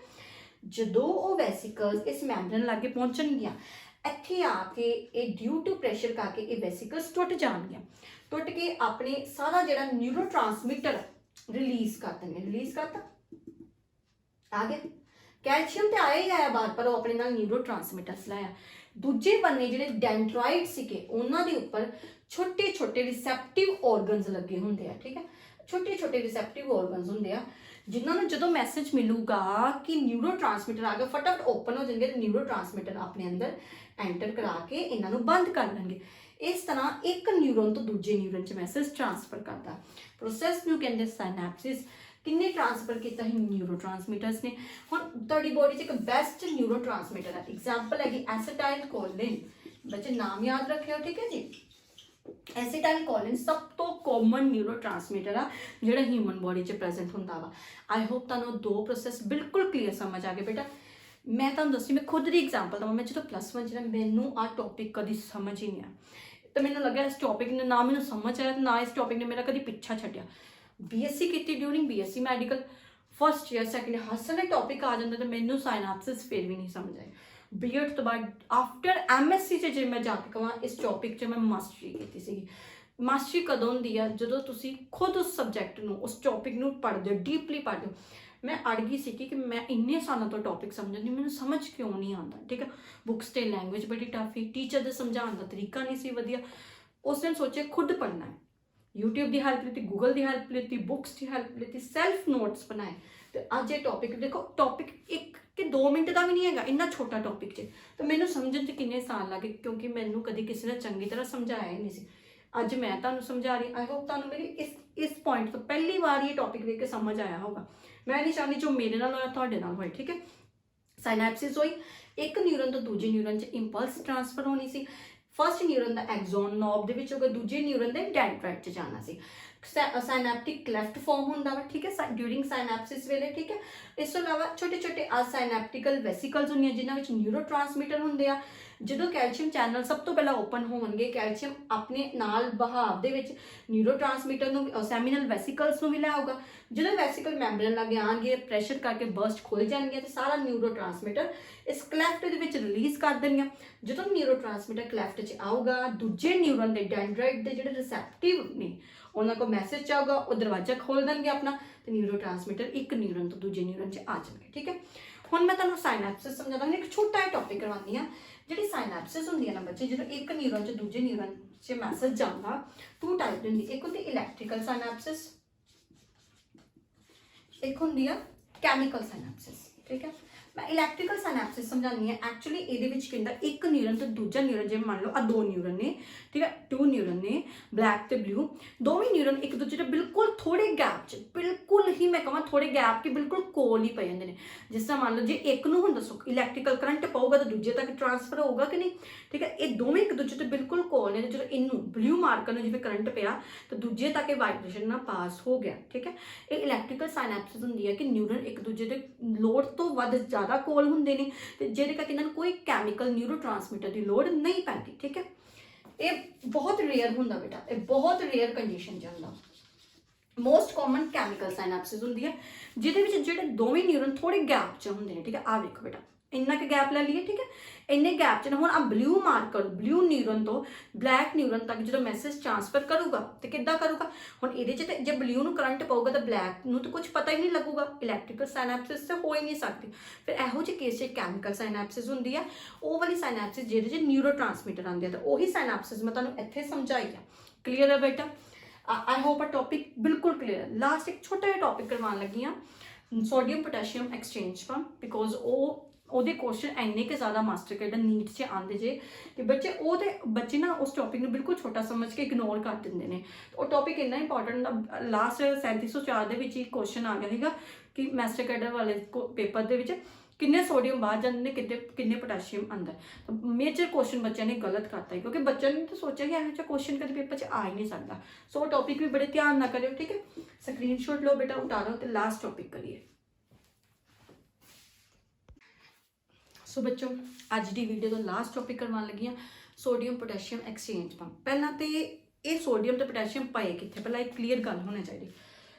ਜਦੋਂ ਉਹ ਵੈਸੀਕਲਸ ਇਸ ਮੈਂਬਰਨ ਲਾਗੇ ਪਹੁੰਚਣਗੀਆਂ, ਇੱਥੇ ਆ ਕੇ ਇਹ ਡਿਊ ਟੂ ਪ੍ਰੈਸ਼ਰ ਕਰਕੇ ਇਹ ਵੈਸੀਕਲਸ ਟੁੱਟ ਜਾਣਗੀਆਂ। ਟੁੱਟ ਕੇ ਆਪਣੇ ਸਾਰਾ ਜਿਹੜਾ ਨਿਊਰੋ ਟ੍ਰਾਂਸਮਿਟਰ ਰਿਲੀਜ਼ ਕਰ ਦੇਣਗੇ। ਰਿਲੀਜ਼ ਕਰਤਾ, ਆ ਗਿਆ ਕੈਲਸ਼ੀਅਮ ਤੇ ਆਇਆ ਹੀ ਆਇਆ ਬਾਹਰ, ਪਰ ਉਹ ਆਪਣੇ ਨਾਲ ਨਿਊਰੋ ਟ੍ਰਾਂਸਮਿਟਰਸ ਲਾਇਆ। ਦੂਜੇ ਬੰਨੇ ਜਿਹੜੇ ਡੈਂਡਰਾਈਟ ਸੀਗੇ ਉਹਨਾਂ ਦੇ ਉੱਪਰ ਛੋਟੇ ਛੋਟੇ ਰਿਸੈਪਟਿਵ ਆਰਗਨਸ ਲੱਗੇ ਹੁੰਦੇ ਆ। ਠੀਕ ਹੈ, ਛੋਟੇ ਛੋਟੇ ਰਿਸੈਪਟਿਵ ਆਰਗਨਸ ਹੁੰਦੇ ਆ ਜਿਨ੍ਹਾਂ ਨੂੰ ਜਦੋਂ ਮੈਸੇਜ ਮਿਲੂਗਾ ਕਿ ਨਿਊਰੋ ਟ੍ਰਾਂਸਮਿਟਰ ਆ ਗਿਆ, ਫਟਾਫਟ ਓਪਨ ਹੋ ਜਾਣਗੇ ਤੇ ਨਿਊਰੋ ਟ੍ਰਾਂਸਮਿਟਰ ਆਪਣੇ ਅੰਦਰ ਐਂਟਰ ਕਰਾ ਕੇ ਇਹਨਾਂ ਨੂੰ ਬੰਦ ਕਰ ਦੇਣਗੇ। ਇਸ ਤਰ੍ਹਾਂ ਇੱਕ ਨਿਊਰੋਨ ਤੋਂ ਦੂਜੇ ਨਿਊਰੋਨ 'ਚ ਮੈਸੇਜ ਟ੍ਰਾਂਸਫਰ ਕਰਦਾ ਪ੍ਰੋਸੈਸ ਨੂੰ ਕਹਿੰਦੇ ਸਾਇਨੈਪਸਿਸ। ਕਿੰਨੇ ਟ੍ਰਾਂਸਫਰ ਕੀਤਾ ਹੀ? ਨਿਊਰੋ ਟ੍ਰਾਂਸਮਿਟਰਸ ਨੇ। ਹੁਣ ਤੁਹਾਡੀ ਬੋਡੀ 'ਚ ਇੱਕ ਬੈਸਟ ਨਿਊਰੋ ਟ੍ਰਾਂਸਮਿਟਰ ਹੈ, ਐਗਜ਼ਾਮਪਲ ਹੈਗੀ ਐਸੀਟਾਈਲ ਕੋਲਿਨ। ਬੱਚੇ ਨਾਮ ਯਾਦ ਰੱਖਿਓ, ਠੀਕ ਹੈ ਜੀ। ਐਸੀਟਾਈਲ ਕੋਲਿਨ ਸਭ ਤੋਂ ਕਾਮਨ ਨਿਊਰੋ ਟ੍ਰਾਂਸਮਿਟਰ ਆ ਜਿਹੜਾ ਹਿਊਮਨ ਬੋਡੀ 'ਚ ਪ੍ਰੈਜ਼ੈਂਟ ਹੁੰਦਾ ਵਾ। ਆਈ ਹੋਪ ਤੁਹਾਨੂੰ ਦੋ ਪ੍ਰੋਸੈਸ ਬਿਲਕੁਲ ਕਲੀਅਰ ਸਮਝ ਆ ਗਏ ਬੇਟਾ। ਮੈਂ ਤੁਹਾਨੂੰ ਦੱਸੀ, ਮੈਂ ਖੁਦ ਦੀ ਐਗਜ਼ਾਮਪਲ ਦਵਾਂ। ਮੈਂ ਜਦੋਂ +1 'ਚ ਮੈਨੂੰ ਆਹ ਟੌਪਿਕ ਕਦੀ ਸਮਝ ਹੀ ਨਹੀਂ ਆਇਆ, ਤਾਂ ਮੈਨੂੰ ਲੱਗਿਆ ਇਸ ਟੌਪਿਕ ਨੇ ਨਾ ਮੈਨੂੰ ਸਮਝ ਆਇਆ ਨਾ ਇਸ ਟੌਪਿਕ ਨੇ ਮੇਰਾ ਕਦੀ ਪਿੱਛਾ ਛੱਡਿਆ। BSc ਕੀਤੀ during BSc medical first year second year ਹਰ ਸਮੇਂ ਟੌਪਿਕ ਆ ਜਾਂਦਾ ਤੇ ਮੈਨੂੰ ਸਾਇਨਾਪਸਿਸ ਫਿਰ ਵੀ ਨਹੀਂ ਸਮਝ ਆਏ। B.Ed ਤੋਂ ਬਾਅਦ ਆਫਟਰ MSc 'ਚ ਜੇ ਮੈਂ ਜਾ ਕੇ ਕਹਾਂ ਇਸ ਟੌਪਿਕ 'ਚ ਮੈਂ ਮਾਸਟਰੀ ਕੀਤੀ ਸੀਗੀ। ਮਾਸਟਰੀ ਕਦੋਂ ਹੁੰਦੀ ਆ? ਜਦੋਂ ਤੁਸੀਂ ਖੁਦ ਉਸ ਸਬਜੈਕਟ ਨੂੰ, ਉਸ ਟੌਪਿਕ ਨੂੰ ਪੜ੍ਹਦੇ ਹੋ, ਡੀਪਲੀ ਪੜ੍ਹਦੇ ਹੋ। ਮੈਂ ਅੜ ਗਈ ਸੀ ਕਿ ਮੈਂ ਇੰਨੇ ਸਾਲਾਂ ਤੋਂ ਟੌਪਿਕ ਸਮਝਦੀ, ਮੈਨੂੰ ਸਮਝ ਕਿਉਂ ਨਹੀਂ ਆਉਂਦਾ। ਠੀਕ ਹੈ, ਬੁੱਕਸ ਤੇ ਲੈਂਗੁਏਜ ਬੜੀ ਟਫ ਸੀ, ਟੀਚਰ ਦੇ ਸਮਝਾਉਣ ਦਾ ਤਰੀਕਾ ਨਹੀਂ ਸੀ ਵਧੀਆ। ਉਸ ਦਿਨ ਸੋਚਿਆ ਖੁਦ ਪੜ੍ਹਨਾ ਹੈ। YouTube ਦੀ ਹੈਲਪ ਲਿੱਤੀ, ਗੂਗਲ ਦੀ ਹੈਲਪ ਲਿੱਤੀ, ਬੁੱਕਸ ਦੀ ਹੈਲਪ ਲਿੱਤੀ, ਸੈਲਫ ਨੋਟਸ ਬਣਾਏ ਤੇ ਅੱਜ ਇਹ ਟੌਪਿਕ ਦੇਖੋ। ਟੌਪਿਕ 1 ਕਿ 2 ਮਿੰਟ ਦਾ ਵੀ ਨਹੀਂ ਹੈਗਾ, ਇੰਨਾ ਛੋਟਾ ਟੌਪਿਕ 'ਚ ਤਾਂ ਮੈਨੂੰ ਸਮਝਣ 'ਚ ਕਿੰਨੇ ਸਾਲ ਲੱਗੇ, ਕਿਉਂਕਿ ਮੈਨੂੰ ਕਦੇ ਕਿਸੇ ਨੇ ਚੰਗੀ ਤਰ੍ਹਾਂ ਸਮਝਾਇਆ ਹੀ ਨਹੀਂ ਸੀ। ਅੱਜ ਮੈਂ ਤੁਹਾਨੂੰ ਸਮਝਾ ਰਹੀ। ਆਈ ਹੋਪ ਤੁਹਾਨੂੰ ਮੇਰੀ ਇਸ ਪੁਆਇੰਟ ਤੋਂ ਪਹਿਲੀ ਵਾਰ ਇਹ ਟੌਪਿਕ ਵੇਖ ਕੇ ਸਮਝ ਆਇਆ ਹੋਗਾ। ਮੈਂ ਨਹੀਂ ਚਾਹੁੰਦੀ ਜੋ ਮੇਰੇ ਨਾਲ ਹੋਇਆ ਤੁਹਾਡੇ ਨਾਲ ਹੋਏ। ਠੀਕ ਹੈ, ਸਾਇਨੈਪਸਿਸ ਹੋਈ, ਇੱਕ ਨਿਊਰਨ ਤੋਂ ਦੂਜੇ ਨਿਊਰਨ 'ਚ ਇੰਪਲਸ ਟ੍ਰਾਂਸਫਰ ਹੋਣੀ ਸੀ। ਫਸਟ ਨਿਊਰਨ ਦਾ ਐਕਸੋਨ ਨੋਬ ਦੇ ਵਿੱਚ ਹੋਗਾ, ਦੂਜੇ ਨਿਊਰਨ ਦੇ ਡੈਂਡਰਾਈਟ 'ਚ ਜਾਣਾ ਸੀ। ਸਾਇਨੈਪਟਿਕ ਕਲੈਫਟ ਫਾਰਮ ਹੁੰਦਾ ਵਾ। ਠੀਕ ਹੈ, ਡਿਊਰਿੰਗ ਸਾਇਨੈਪਸਿਸ ਵੇਲੇ। ਠੀਕ ਹੈ, ਇਸ ਤੋਂ ਇਲਾਵਾ ਛੋਟੇ ਛੋਟੇ ਸਾਇਨੈਪਟਿਕਲ ਵੈਸੀਕਲਸ ਹੁੰਦੀਆਂ ਜਿਨ੍ਹਾਂ ਵਿੱਚ ਨਿਊਰੋ ਟ੍ਰਾਂਸਮਿਟਰ ਹੁੰਦੇ ਆ। ਜਦੋਂ ਕੈਲਸ਼ੀਅਮ ਚੈਨਲ ਸਭ ਤੋਂ ਪਹਿਲਾਂ ਓਪਨ ਹੋਣਗੇ, ਕੈਲਸ਼ੀਅਮ ਆਪਣੇ ਨਾਲ ਬਹਾਵ ਦੇ ਵਿੱਚ ਨਿਊਰੋ ਟ੍ਰਾਂਸਮਿਟਰ ਨੂੰ, ਸੈਮੀਨਲ ਵੈਸੀਕਲਸ ਨੂੰ ਵੀ ਲੈ ਆਊਗਾ। ਜਦੋਂ ਵੈਸੀਕਲ ਮੈਂਬਰਨ ਲੱਗੇ ਆਉਣਗੇ, ਪ੍ਰੈਸ਼ਰ ਕਰਕੇ ਬਰਸਟ ਖੁੱਲ ਜਾਣਗੇ ਤੇ ਸਾਰਾ ਨਿਊਰੋ ਟ੍ਰਾਂਸਮਿਟਰ ਇਸ ਕਲੈਫਟ ਦੇ ਵਿੱਚ ਰਿਲੀਜ਼ ਕਰ ਦੇਣਗੇ। ਜਦੋਂ ਨਿਊਰੋ ਟ੍ਰਾਂਸਮਿਟਰ ਕਲੈਫਟ 'ਚ ਆਊਗਾ, ਦੂਜੇ ਨਿਊਰਨ ਦੇ ਡੈਂਡਰਾਈਟ ਦੇ ਜਿਹੜੇ ਰਿਸੈਪਟਿਵ ਨੇ ਉਹਨਾਂ ਕੋਲ ਮੈਸੇਜ ਆਊਗਾ, ਉਹ ਦਰਵਾਜ਼ਾ ਖੋਲ ਦੇਣਗੇ ਆਪਣਾ ਤੇ ਨਿਊਰੋ ਟ੍ਰਾਂਸਮਿਟਰ ਇੱਕ ਨਿਊਰਨ ਤੋਂ ਦੂਜੇ ਨਿਊਰਨ 'ਚ ਆ ਜਾਣਗੇ। ਠੀਕ ਹੈ, ਹੁਣ ਮੈਂ ਤੁਹਾਨੂੰ ਸਾਇਨੈਪਸਿਸ ਸਮਝਾਉਂਦਾ। ਇੱਕ ਛੋਟਾ ਜਿਹਾ ਟੌਪਿਕ ਕਰਵਾਉਂਦੀ ਹਾਂ। ਜਿਹੜੀ ਸਾਇਨੈਪਸਿਸ ਹੁੰਦੀ ਹੈ ਨਾ ਬੱਚੇ, ਜਦੋਂ ਇੱਕ ਨਿਊਰਨ 'ਚ ਦੂਜੇ ਨਿਊਰਨ 'ਚ ਮੈਸੇਜ ਜਾਂਦਾ, 2 ਟਾਈਪ ਦੀ ਹੁੰਦੀ। ਇੱਕ ਹੁੰਦੀ ਇਲੈਕਟ੍ਰੀਕਲ ਸਾਇਨੈਪਸਿਸ, ਇੱਕ ਹੁੰਦੀ ਆ ਕੈਮੀਕਲ ਸਾਇਨੈਪਸਿਸ। ਠੀਕ ਹੈ, ਮੈਂ ਇਲੈਕਟ੍ਰੀਕਲ ਸਾਇਨੈਪਸਿਸ ਸਮਝਾਉਂਦੀ ਹਾਂ। ਐਕਚੁਅਲੀ ਇਹਦੇ ਵਿੱਚ ਕਹਿੰਦਾ ਇੱਕ ਨਿਊਰਨ ਤੋਂ ਦੂਜਾ ਨਿਊਰਨ, ਜਿਵੇਂ ਮੰਨ ਲਓ ਆ 2 ਨਿਊਰਨ ਨੇ। ਠੀਕ ਹੈ, 2 ਨਿਊਰਨ ਨੇ, ਬਲੈਕ ਤੇ ਬਲੂ, ਦੋਵੇਂ ਨਿਊਰਨ ਇੱਕ ਦੂਜੇ ਦੇ ਬਿਲਕੁਲ ਥੋੜੇ ਗੈਪ 'ਚ, ਬਿਲਕੁਲ ਹੀ ਮੈਂ ਕਹਾਂ ਥੋੜੇ ਗੈਪ ਕੇ ਬਿਲਕੁਲ ਕੋਲ ਹੀ ਪੈ ਜਾਂਦੇ ਨੇ। ਜਿਸ ਤਰ੍ਹਾਂ ਮੰਨ ਲਓ ਜੇ ਇੱਕ ਨੂੰ ਹੁਣ ਦੱਸੋ ਇਲੈਕਟ੍ਰੀਕਲ ਕਰੰਟ ਪਾਊਗਾ ਤਾਂ ਦੂਜੇ ਤੱਕ ਟ੍ਰਾਂਸਫਰ ਹੋਊਗਾ ਕਿ ਨਹੀਂ। ਠੀਕ ਹੈ, ਇਹ ਦੋਵੇਂ ਇੱਕ ਦੂਜੇ ਤੋਂ ਬਿਲਕੁਲ ਕੋਲ ਨੇ। ਜਦੋਂ ਇਹਨੂੰ ਬਲੂ ਮਾਰਕਰ ਨੂੰ ਜਿਵੇਂ ਕਰੰਟ ਪਿਆ ਤਾਂ ਦੂਜੇ ਤੱਕ ਇਹ ਵਾਈਬ੍ਰੇਸ਼ਨ ਨਾਲ ਪਾਸ ਹੋ ਗਿਆ। ਠੀਕ ਹੈ, ਇਹ ਇਲੈਕਟ੍ਰੀਕਲ ਸਾਇਨੈਪਸਿਸ ਹੁੰਦੀ ਹੈ ਕਿ ਨਿਊਰਨ ਇੱਕ ਦੂਜੇ ਦੇ ਲੋੜ ਤੋਂ ਵੱਧ ਜ਼ਿਆਦਾ ਕੋਲ ਹੁੰਦੇ ਨੇ ਤੇ ਜਿਹਦੇ ਕਰਕੇ ਇਹਨਾਂ ਨੂੰ ਕੋਈ ਕੈਮੀਕਲ ਨਿਊਰੋ ਟ੍ਰਾਂਸਮਿਟਰ ਦੀ ਲੋੜ ਨਹੀਂ ਪੈਂਦੀ। ਠੀਕ ਹੈ, ਇਹ ਬਹੁਤ ਰੇਅਰ ਹੁੰਦਾ ਬੇਟਾ, ਇਹ ਬਹੁਤ ਰੇਅਰ ਕੰਡੀਸ਼ਨ 'ਚ ਹੁੰਦਾ। ਮੋਸਟ ਕਾਮਨ ਕੈਮੀਕਲ ਸਾਇਨੈਪਸਿਸ ਹੁੰਦੀ ਹੈ ਜਿਹਦੇ ਵਿੱਚ ਜਿਹੜੇ ਦੋਵੇਂ ਨਿਊਰਨ ਥੋੜੇ ਗੈਪ 'ਚ ਹੁੰਦੇ ਨੇ। ਠੀਕ ਹੈ, ਆਹ ਵੇਖੋ ਬੇਟਾ, ਇੰਨਾ ਕਿ ਗੈਪ ਲੈ ਲਈਏ। ਠੀਕ ਹੈ, ਇੰਨੇ ਗੈਪ 'ਚ ਨਾ ਹੁਣ ਆ ਬਲੂ ਮਾਰਕਰ ਬਲੂ ਨਿਊਰਨ ਤੋਂ ਬਲੈਕ ਨਿਊਰਨ ਤੱਕ ਜਦੋਂ ਮੈਸੇਜ ਟ੍ਰਾਂਸਫਰ ਕਰੂਗਾ ਤੇ ਕਿੱਦਾਂ ਕਰੂਗਾ। ਹੁਣ ਇਹਦੇ 'ਚ ਤੇ ਜੇ ਬਲੂ ਨੂੰ ਕਰੰਟ ਪਾਊਗਾ ਤਾਂ ਬਲੈਕ ਨੂੰ ਤਾਂ ਕੁਝ ਪਤਾ ਹੀ ਨਹੀਂ ਲੱਗੂਗਾ। ਇਲੈਕਟ੍ਰੀਕਲ ਸਾਇਨੈਪਸਿਸ ਤਾਂ ਹੋ ਹੀ ਨਹੀਂ ਸਕਦੀ। ਫਿਰ ਇਹੋ ਜਿਹੇ ਕੇਸ 'ਚ ਕੈਮੀਕਲ ਸਾਇਨੈਪਸਿਸ ਹੁੰਦੀ ਆ, ਉਹ ਵਾਲੀ ਸਾਇਨੈਪਸਿਸ ਜਿਹਦੇ 'ਚ ਨਿਊਰੋ ਟ੍ਰਾਂਸਮਿਟਰ ਆਉਂਦੇ ਆ। ਤਾਂ ਉਹੀ ਸਾਇਨੈਪਸਿਸ ਮੈਂ ਤੁਹਾਨੂੰ ਇੱਥੇ ਸਮਝਾਈ ਆ। ਕਲੀਅਰ ਹੈ ਬੇਟਾ? ਆਈ ਹੋਪ ਆ ਟੌਪਿਕ ਬਿਲਕੁਲ ਕਲੀਅਰ ਹੈ। ਲਾਸਟ ਇੱਕ ਛੋਟਾ ਜਿਹਾ ਟੌਪਿਕ ਕਰਵਾਉਣ ਲੱਗੀ ਹਾਂ, ਸੋਡੀਅਮ ਪੋਟਾਸ਼ੀਅਮ ਐਕਸਚੇਂਜ ਫਰਮ, ਬਿਕੋਜ਼ ਉਹਦੇ ਕੁਐਸਚਨ ਇੰਨੇ ਕਿ ਜ਼ਿਆਦਾ ਮਾਸਟਰ ਕੈਡਰ ਨੀਟ 'ਚ ਆਉਂਦੇ ਜੇ ਕਿ ਬੱਚੇ ਨਾ ਉਸ ਟੌਪਿਕ ਨੂੰ ਬਿਲਕੁਲ ਛੋਟਾ ਸਮਝ ਕੇ ਇਗਨੋਰ ਕਰ ਦਿੰਦੇ ਨੇ। ਉਹ ਟੌਪਿਕ ਇੰਨਾ ਇੰਪੋਰਟੈਂਟ ਦਾ ਲਾਸਟ 3704 ਦੇ ਵਿੱਚ ਹੀ ਕੁਐਸਚਨ ਆ ਗਿਆ ਸੀਗਾ ਕਿ ਮਾਸਟਰ ਕੈਡਰ ਵਾਲੇ ਪੇਪਰ ਦੇ ਵਿੱਚ किन्ने सोडियम बाहर जाते हैं, किन्ने पोटैशियम अंदर। तो मेजर क्वेश्चन बच्चों ने गलत करता है, क्योंकि बच्चों ने तो सोचा कि ऐसा क्वेश्चन कभी पेपर च आ ही नहीं सकता। सो टॉपिक भी बड़े ध्यान ना करो, ठीक है। स्क्रीनशॉट लो बेटा, उतारो तो लास्ट टॉपिक करिए। सो बच्चों अज की वीडियो का लास्ट टॉपिक करवाने लगी हाँ सोडियम पोटैशियम एक्सचेंज पंप। पहला तो ये सोडियम तो पोटैशियम पाए कितने, पहला एक क्लीयर गल होनी चाहिए।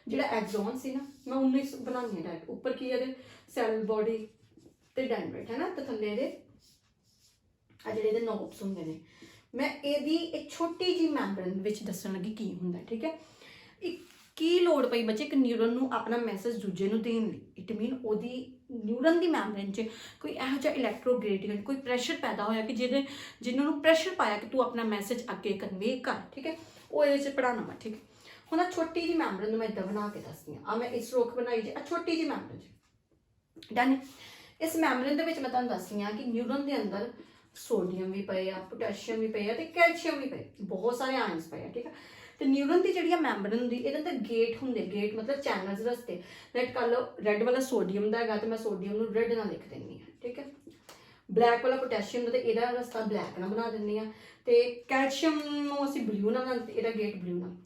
जो एक्सॉन से ना मैं उन्हें बनानी है डायरेक्ट, उपर की है सैल बॉडी तो डेंड्राइट है ना, तो थले जो नोब्स होंगे ने, मैं यदी एक छोटी जी मैम्ब्रेन विच दसन लगी की होंगे, ठीक है। एक की लोड़ पई बच्चे एक न्यूरन नू अपना मैसेज दूजे नू देण लई, इट मीन ओदी न्यूरन दी मैम्ब्रेन च कोई इहो जिहा इलैक्ट्रोग्रेडियंट कोई प्रैशर पैदा होया कि जिन्होंने प्रैशर पाया कि तू अपना मैसेज अगे कन्वे कर, ठीक है। वो ये पढ़ाना वा, ठीक है। हुण आ छोटी जी मैम्ब्रेन मैं इदां बना के दसदी हां। मैं इस रोक बनाई जी, छोटी जी मैम्ब्रेन डन। इस मैम्ब्रेन दे विच मैं तुहानूं दसदी हां कि न्यूरन दे अंदर सोडियम भी पे आ, पोटैशियम भी पे आ ते कैल्शियम भी पे, बहुत सारे आयन्स पे आ, ठीक है। तो न्यूरन की जी मैम्ब्रेन होंगी ये गेट होंगे, गेट मतलब चैनल्स रस्ते। लैट कर लो रैड वाला सोडियम का है तो मैं सोडियम को रैड ना लिख देनी है, ठीक है। ब्लैक वाला पोटैशियम तो यदा रस्ता ब्लैक ना बना देनी है, तो कैल्शियम असीं ब्लू ना बना, यदा गेट ब्लू ना।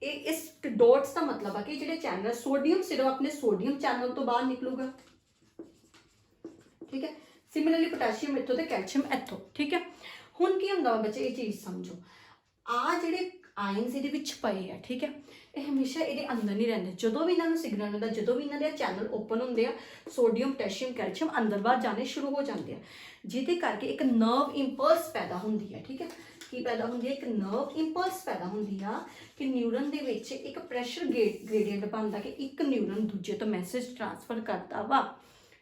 इस डॉट्स का मतलब है कि जो चैनल सोडियम सिर्फ अपने सोडियम चैनल तो बाहर निकलूगा, ठीक है। सिमिलरली पोटैशियम इत्थों तो कैल्शियम इत्थों, ठीक है। हुण की हुंदा बच्चे ये चीज़ समझो, आ जिहड़े आयन्स ये पए है, ठीक है, ये हमेशा ये अंदर नहीं रहते। जो भी इन्होंने सिग्नल मिलता, जो भी इन्होंने चैनल ओपन होंगे सोडियम पोटैशियम कैल्शियम अंदर बाहर जाने शुरू हो जाते हैं, जिहदे करके एक नर्व इंपल्स पैदा होंदी है, ठीक है। की पैदा होंदी है, एक नर्व इंपल्स पैदा होंदी है कि न्यूरन दे विच एक प्रैशर ग्रेडियंट बनता कि एक न्यूरन दूजे तो मैसेज ट्रांसफर करता वा।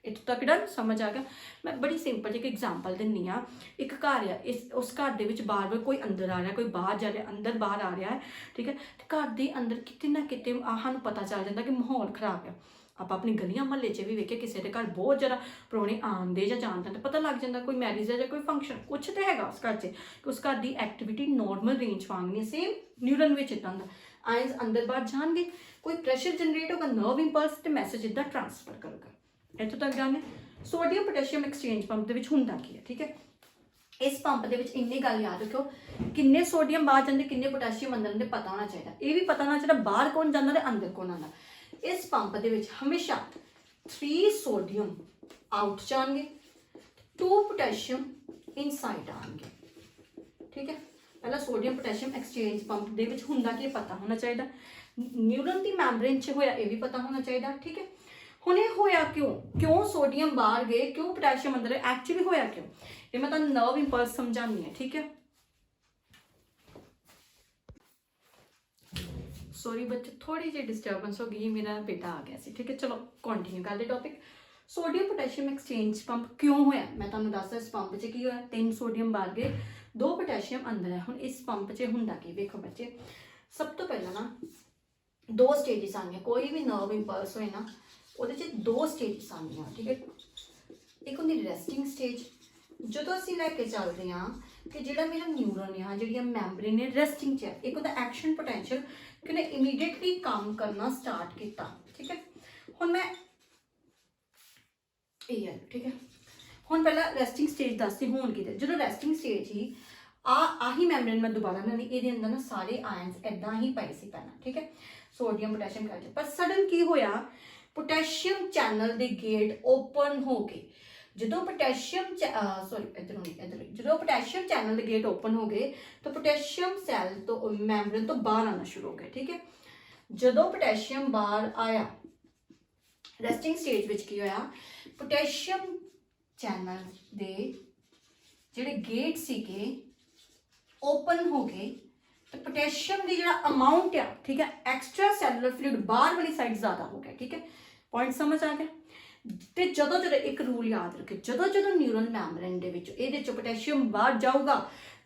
इतों तक डन समझ आ गया। मैं बड़ी सिंपल एक एग्जाम्पल दिनी हाँ। एक घर है, इस उस घर के बार बार कोई अंदर आ रहा है, कोई बाहर जा रहा है, अंदर बाहर आ रहा है, ठीक है। घर के अंदर कितने ना कितने सानूं पता चल जाता कि माहौल खराब है। आप अपनी गलियां महल्ले च भी वेखे किसी के घर बहुत ज़्यादा परौने आते या जानते तो पता लग जाता कोई मैरिज है या कोई फंक्शन कुछ तो है उस घर से, कि उस घर की activity normal range Vangani. Same neuron में इदा होंगे, आयन्स अंदर बाहर जाएंगे, कोई प्रैशर जनरेट होगा, नर्व इंपल्स तो मैसेज इदा ट्रांसफर करेगा। इतों तक जाने सोडियम पोटैशियम एक्सचेंज पंप के होंदा की है, ठीक है। इस पंप के इन्नी गल याद रखो, किन्ने सोडियम बाहर जाते किन्ने पोटैशियम अंदर आते पता होना चाहिए। ये भी पता होना चाहिए बाहर कौन जाता तो अंदर कौन आता। इस पंप के हमेशा 3 सोडियम आउट जाएंगे, 2 पोटैशियम इनसाइड आएंगे, ठीक है। पहला सोडियम पोटैशियम एक्सचेंज पंप के होंदा की पता होना चाहिए, न्यूरन की मैम्ब्रेन च होया ये भी पता होना चाहिए, ठीक है। हुण ये होया क्यों सोडियम बाहर गए, क्यों पोटैशियम अंदर, एक्चुअली होया क्यों, ये मैं तुहानूं नर्व इंपल्स समझानी है, ठीक है। सॉरी बच्चे थोड़ी जी डिस्टर्बेंस हो गई, मेरा बेटा आ गया सी, ठीक है। चलो कंटिन्यू करते topic. Sodium potassium exchange pump क्यों होया, मैं तुहानूं दसदा इस पंप च की होया। 3 सोडियम बाहर गए, 2 पोटैशियम अंदर है। हुण इस पंप च हुंदा की देखो बच्चे, सब तो पहला ना 2 स्टेजिस आनियां, कोई भी नर्व इंपल्स होए ना ਉਹਦੇ 'ਚ 2 स्टेजिस आनियां, ठीक है। एक होंदी रेस्टिंग स्टेज, जो असीं लैके चलते हाँ कि जिहड़ा मेरा न्यूरन है, जिहड़ियां मैम्ब्रेन ने रेस्टिंग च है। एक होंदा एक्शन पोटैंशियल कि उन्हें इमीडिएटली काम करना स्टार्ट किया, ठीक है। हुण मैं ये है, ठीक है। हुण पहला रेस्टिंग स्टेज दसदी होण की, जो रेस्टिंग स्टेज ही आही मैम्ब्रेन मैं दोबारा बनानी, ये अंदर ना सारे आयन्स इदां ही पाए सी पहला, ठीक है। सोडियम पोटैशियम कैल्शियम, पर सडन की होया पोटैशियम चैनल के गेट ओपन हो गए। जो पोटैशियम जो पोटैशियम चैनल के गेट ओपन हो गए तो पोटैशियम सैल तो मैम्ब्रेन तो बाहर आना शुरू हो गया, ठीक है। जो पोटैशियम बाहर आया रेस्टिंग स्टेज में की होया, पोटैशियम चैनल के जिहड़े गेट सीगे ओपन हो गए, तो पोटैशियम की जो अमाउंट है, ठीक है, एक्सट्रा सैलुलर फ्लूइड बाहर वाली साइड ज़्यादा हो गया, ठीक है। पॉइंट समझ आ गया। तो जो एक रूल याद रखे, जो न्यूरल मैम्ब्रेन के पोटैशियम बाहर जाऊगा,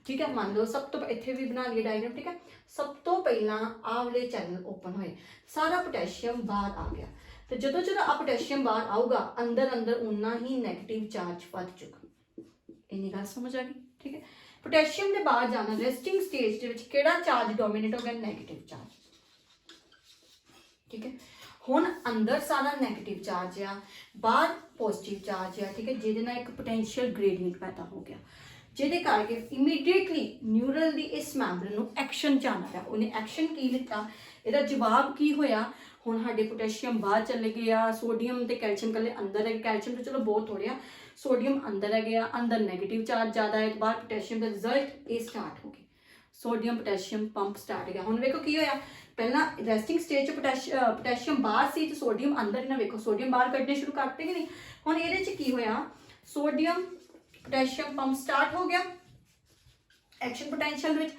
ठीक है। मान लो सब तो इत्थे भी बना लिए डायग्राम, ठीक है। सब तो पहला आ वाले चैनल ओपन होए, सारा पोटैशियम बाहर आ गया। तो जो आ पोटैशियम बाहर आऊगा, अंदर अंदर उन्ना ही नैगेटिव चार्ज बढ़ चुका। इन्नी गल समझ आ गई, ठीक है। पोटैशियम के बाहर जाना रेस्टिंग स्टेज के चार्ज डोमीनेट हो गया, नैगेटिव चार्ज, ठीक है। ਹੁਣ ਅੰਦਰ ਸਾਰਾ ਨੈਗੇਟਿਵ ਚਾਰਜ ਆ, ਬਾਹਰ ਪੋਜ਼ਿਟਿਵ ਚਾਰਜ ਆ, ਠੀਕ ਹੈ, ਜਿਹਦੇ ਨਾਲ ਇੱਕ ਪੋਟੈਂਸ਼ੀਅਲ ਗ੍ਰੇਡੀਅੰਟ ਪੈਦਾ ਹੋ ਗਿਆ, ਜਿਹਦੇ ਕਰਕੇ ਇਮੀਡੀਏਟਲੀ ਨਿਊਰਲ ਦੀ ਇਸ ਮੈਂਬਰ ਨੂੰ ਐਕਸ਼ਨ 'ਚ ਆਉਣਾ ਹੈ। ਉਹਨੇ ਐਕਸ਼ਨ ਕੀ ਲਿੱਤਾ, ਇਹਦਾ ਜਵਾਬ ਕੀ ਹੋਇਆ, ਹੁਣ ਸਾਡੇ ਪੋਟੈਸ਼ੀਅਮ ਬਾਹਰ ਚਲੇ ਗਿਆ, ਸੋਡੀਅਮ ਤੇ ਕੈਲਸ਼ੀਅਮ ਕੱਲੇ ਅੰਦਰ ਹੈ, ਕੈਲਸ਼ੀਅਮ ਤਾਂ ਚਲੋ ਬਹੁਤ ਥੋੜ੍ਹੇ ਆ, ਸੋਡੀਅਮ ਅੰਦਰ ਹੈ ਗਿਆ, ਅੰਦਰ ਨੈਗੇਟਿਵ ਚਾਰਜ ਜ਼ਿਆਦਾ ਹੈ, ਬਾਹਰ ਪੋਟੈਸ਼ੀਅਮ ਦਾ ਰਿਜ਼ਲਟ ਇਹ ਸਟਾਰਟ ਹੋ ਗਿਆ, ਸੋਡੀਅਮ ਪੋਟੈਸ਼ੀਅਮ ਪੰਪ ਸਟਾਰਟ ਗਿਆ। ਹੁਣ ਵੇਖੋ ਕੀ ਹੋਇਆ, ਪਹਿਲਾਂ ਰੈਸਟਿੰਗ ਸਟੇਜ 'ਚ ਪੋਟੈਸ਼ੀਅਮ ਬਾਹਰ ਸੀ ਤੇ ਸੋਡੀਅਮ ਅੰਦਰ, ਇਹਨਾਂ ਵੇਖੋ ਸੋਡੀਅਮ ਬਾਹਰ ਕੱਢਣੇ ਸ਼ੁਰੂ ਕਰਤੇ ਕਿ ਨਹੀਂ। ਹੁਣ ਇਹਦੇ 'ਚ ਕੀ ਹੋਇਆ, ਸੋਡੀਅਮ ਪੋਟੈਸ਼ੀਅਮ ਪੰਪ ਸਟਾਰਟ ਹੋ ਗਿਆ ਐਕਸ਼ਨ ਪੋਟੈਂਸ਼ੀਅਲ ਵਿੱਚ।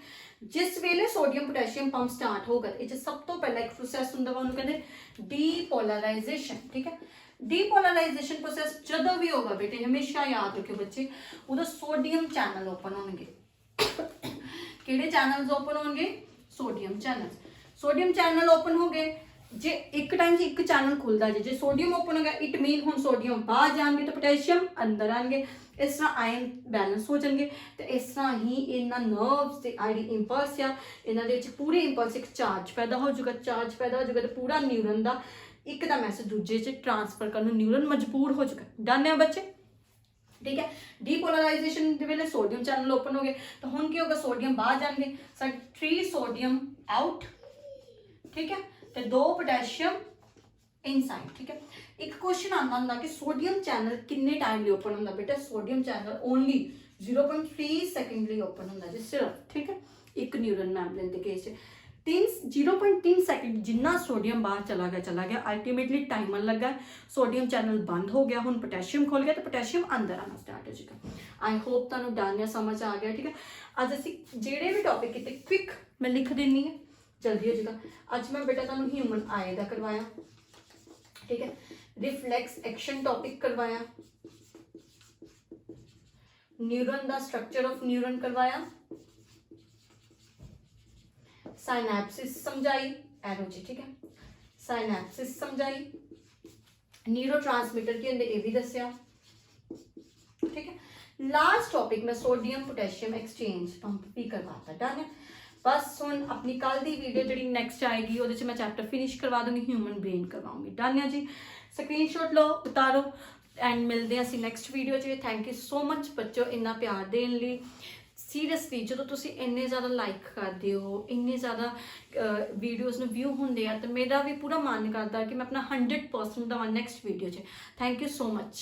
ਜਿਸ ਵੇਲੇ ਸੋਡੀਅਮ ਪੋਟੈਸ਼ੀਅਮ ਪੰਪ ਸਟਾਰਟ ਹੋਗਾ, ਇਹ 'ਚ ਸਭ ਤੋਂ ਪਹਿਲਾਂ ਇੱਕ ਪ੍ਰੋਸੈਸ ਹੁੰਦਾ ਵਾ, ਉਹਨੂੰ ਕਹਿੰਦੇ ਡੀਪੋਲਰਾਈਜੇਸ਼ਨ, ਠੀਕ ਹੈ। ਡੀਪੋਲਰਾइजेशन प्रोसेस ਜਦੋਂ ਵੀ ਹੋਗਾ ਬੇਟੇ ਹਮੇਸ਼ਾ ਯਾਦ ਰੱਖਿਓ ਬੱਚੇ, ਉਦੋਂ ਸੋਡੀਅਮ ਚੈਨਲ ਓਪਨ ਹੋਣਗੇ। ਕਿਹੜੇ ਚੈਨਲਸ ਓਪਨ ਹੋਣਗੇ, sodium channel. Sodium channel open ਹੋ ਗਏ, ਜੇ ਇੱਕ ਟਾਈਮ 'ਚ ਇੱਕ ਚੈਨਲ ਖੁੱਲਦਾ ਜੇ ਸੋਡੀਅਮ ਓਪਨ ਹੋ ਗਿਆ, ਇਟ ਮੀਨ ਹੁਣ ਸੋਡੀਅਮ ਬਾਹਰ ਜਾਣਗੇ ਤੇ ਪੋਟੈਸ਼ੀਅਮ ਅੰਦਰ ਆਣਗੇ। ਇਸ ਤਰ੍ਹਾਂ ਆਇਨ ਬੈਲੈਂਸ ਹੋ ਜਾਣਗੇ ਤੇ ਇਸ ਤਰ੍ਹਾਂ ਹੀ ਇਹਨਾਂ ਨਰਵਸ ਤੇ ਆਈਡੀ ਇੰਪਲਸ ਆ, ਇਹਨਾਂ ਦੇ ਵਿੱਚ ਪੂਰੇ ਇੰਪਲਸ ਇੱਕ ਚਾਰਜ ਪੈਦਾ ਹੋ ਜਾਊਗਾ, ਚਾਰਜ ਪੈਦਾ ਹੋ ਜਾਊਗਾ ਤੇ ਪੂਰਾ ਨਿਊਰਨ ਦਾ ਇੱਕ ਦਾ ਮੈਸੇਜ ਦੂਜੇ 'ਚ ਟ੍ਰਾਂਸਫਰ ਕਰਨ ਨੂੰ ਨਿਊਰਨ ਮਜਬੂਰ ਹੋ ਜਾਊਗਾ। ਡਨ ਹੈ ਬੱਚੇ, ठीक है। डीपोलराइजेशन के वेले सोडियम चैनल ओपन हो गए, तो हुण की होगा, सोडियम बाहर जाएंगे, साडे 3 सोडियम आउट, ठीक है, तो 2 पोटेशियम इनसाइड, ठीक है। एक क्वेश्चन आता हुंदा कि सोडियम चैनल किन्ने टाइम लिए ओपन हुंदा, बेटा सोडियम चैनल ओनली 0.3 सेकंड लिए ओपन हुंदा जी सिर्फ, ठीक है, एक न्यूरन मैम्ब्रेन के केस 0.3 सेकंड जिन्ना सोडियम बाहर चला गया, अल्टीमेटली टाइमर लगा, सोडियम चैनल बंद हो गया, हुण पोटेशियम खुल गया तो पोटेशियम अंदर आना स्टार्ट हो जाएगा। आई होप तुहानूं डन या समझ आ गया, ठीक है। अज असीं जिहड़े भी टॉपिक किते क्विक मैं लिख देनी है, जल्दी हो जाएगा। अज मैं बेटा तुहानूं ह्यूमन आई दा करवाया, ठीक है, रिफ्लैक्स एक्शन टॉपिक करवाया, न्यूरन दा स्ट्रक्चर ऑफ न्यूरन करवाया, साइनैप्सिस समझाई, एरो जी, ठीक है, साइनैप्सिस समझाई, न्यूरोट्रांसमीटर के अंदर ये भी दसिया, ठीक है। लास्ट टॉपिक में सोडियम पोटेशियम एक्सचेंज पंप भी करवाता। डन है, बस हुण अपनी कल की वीडियो जी नैक्सट आएगी, वो मैं चैप्टर फिनिश करवा दूंगी, ह्यूमन ब्रेन करवाऊंगी। डन है जी, स्क्रीनशॉट लो, उतारो एंड मिलते हैं असीं नैक्सट वीडियो च। थैंक यू सो मच बच्चों इन्ना प्यार देने लई। सीरियसली जो तुसी इन्ने ज़्यादा लाइक करते हो, इन्ने ज़्यादा वीडियोज़ में व्यू होंगे हैं, तो मेरा भी पूरा मन करता है कि मैं अपना 100% देवां नैक्सट वीडियो च। Thank you so much.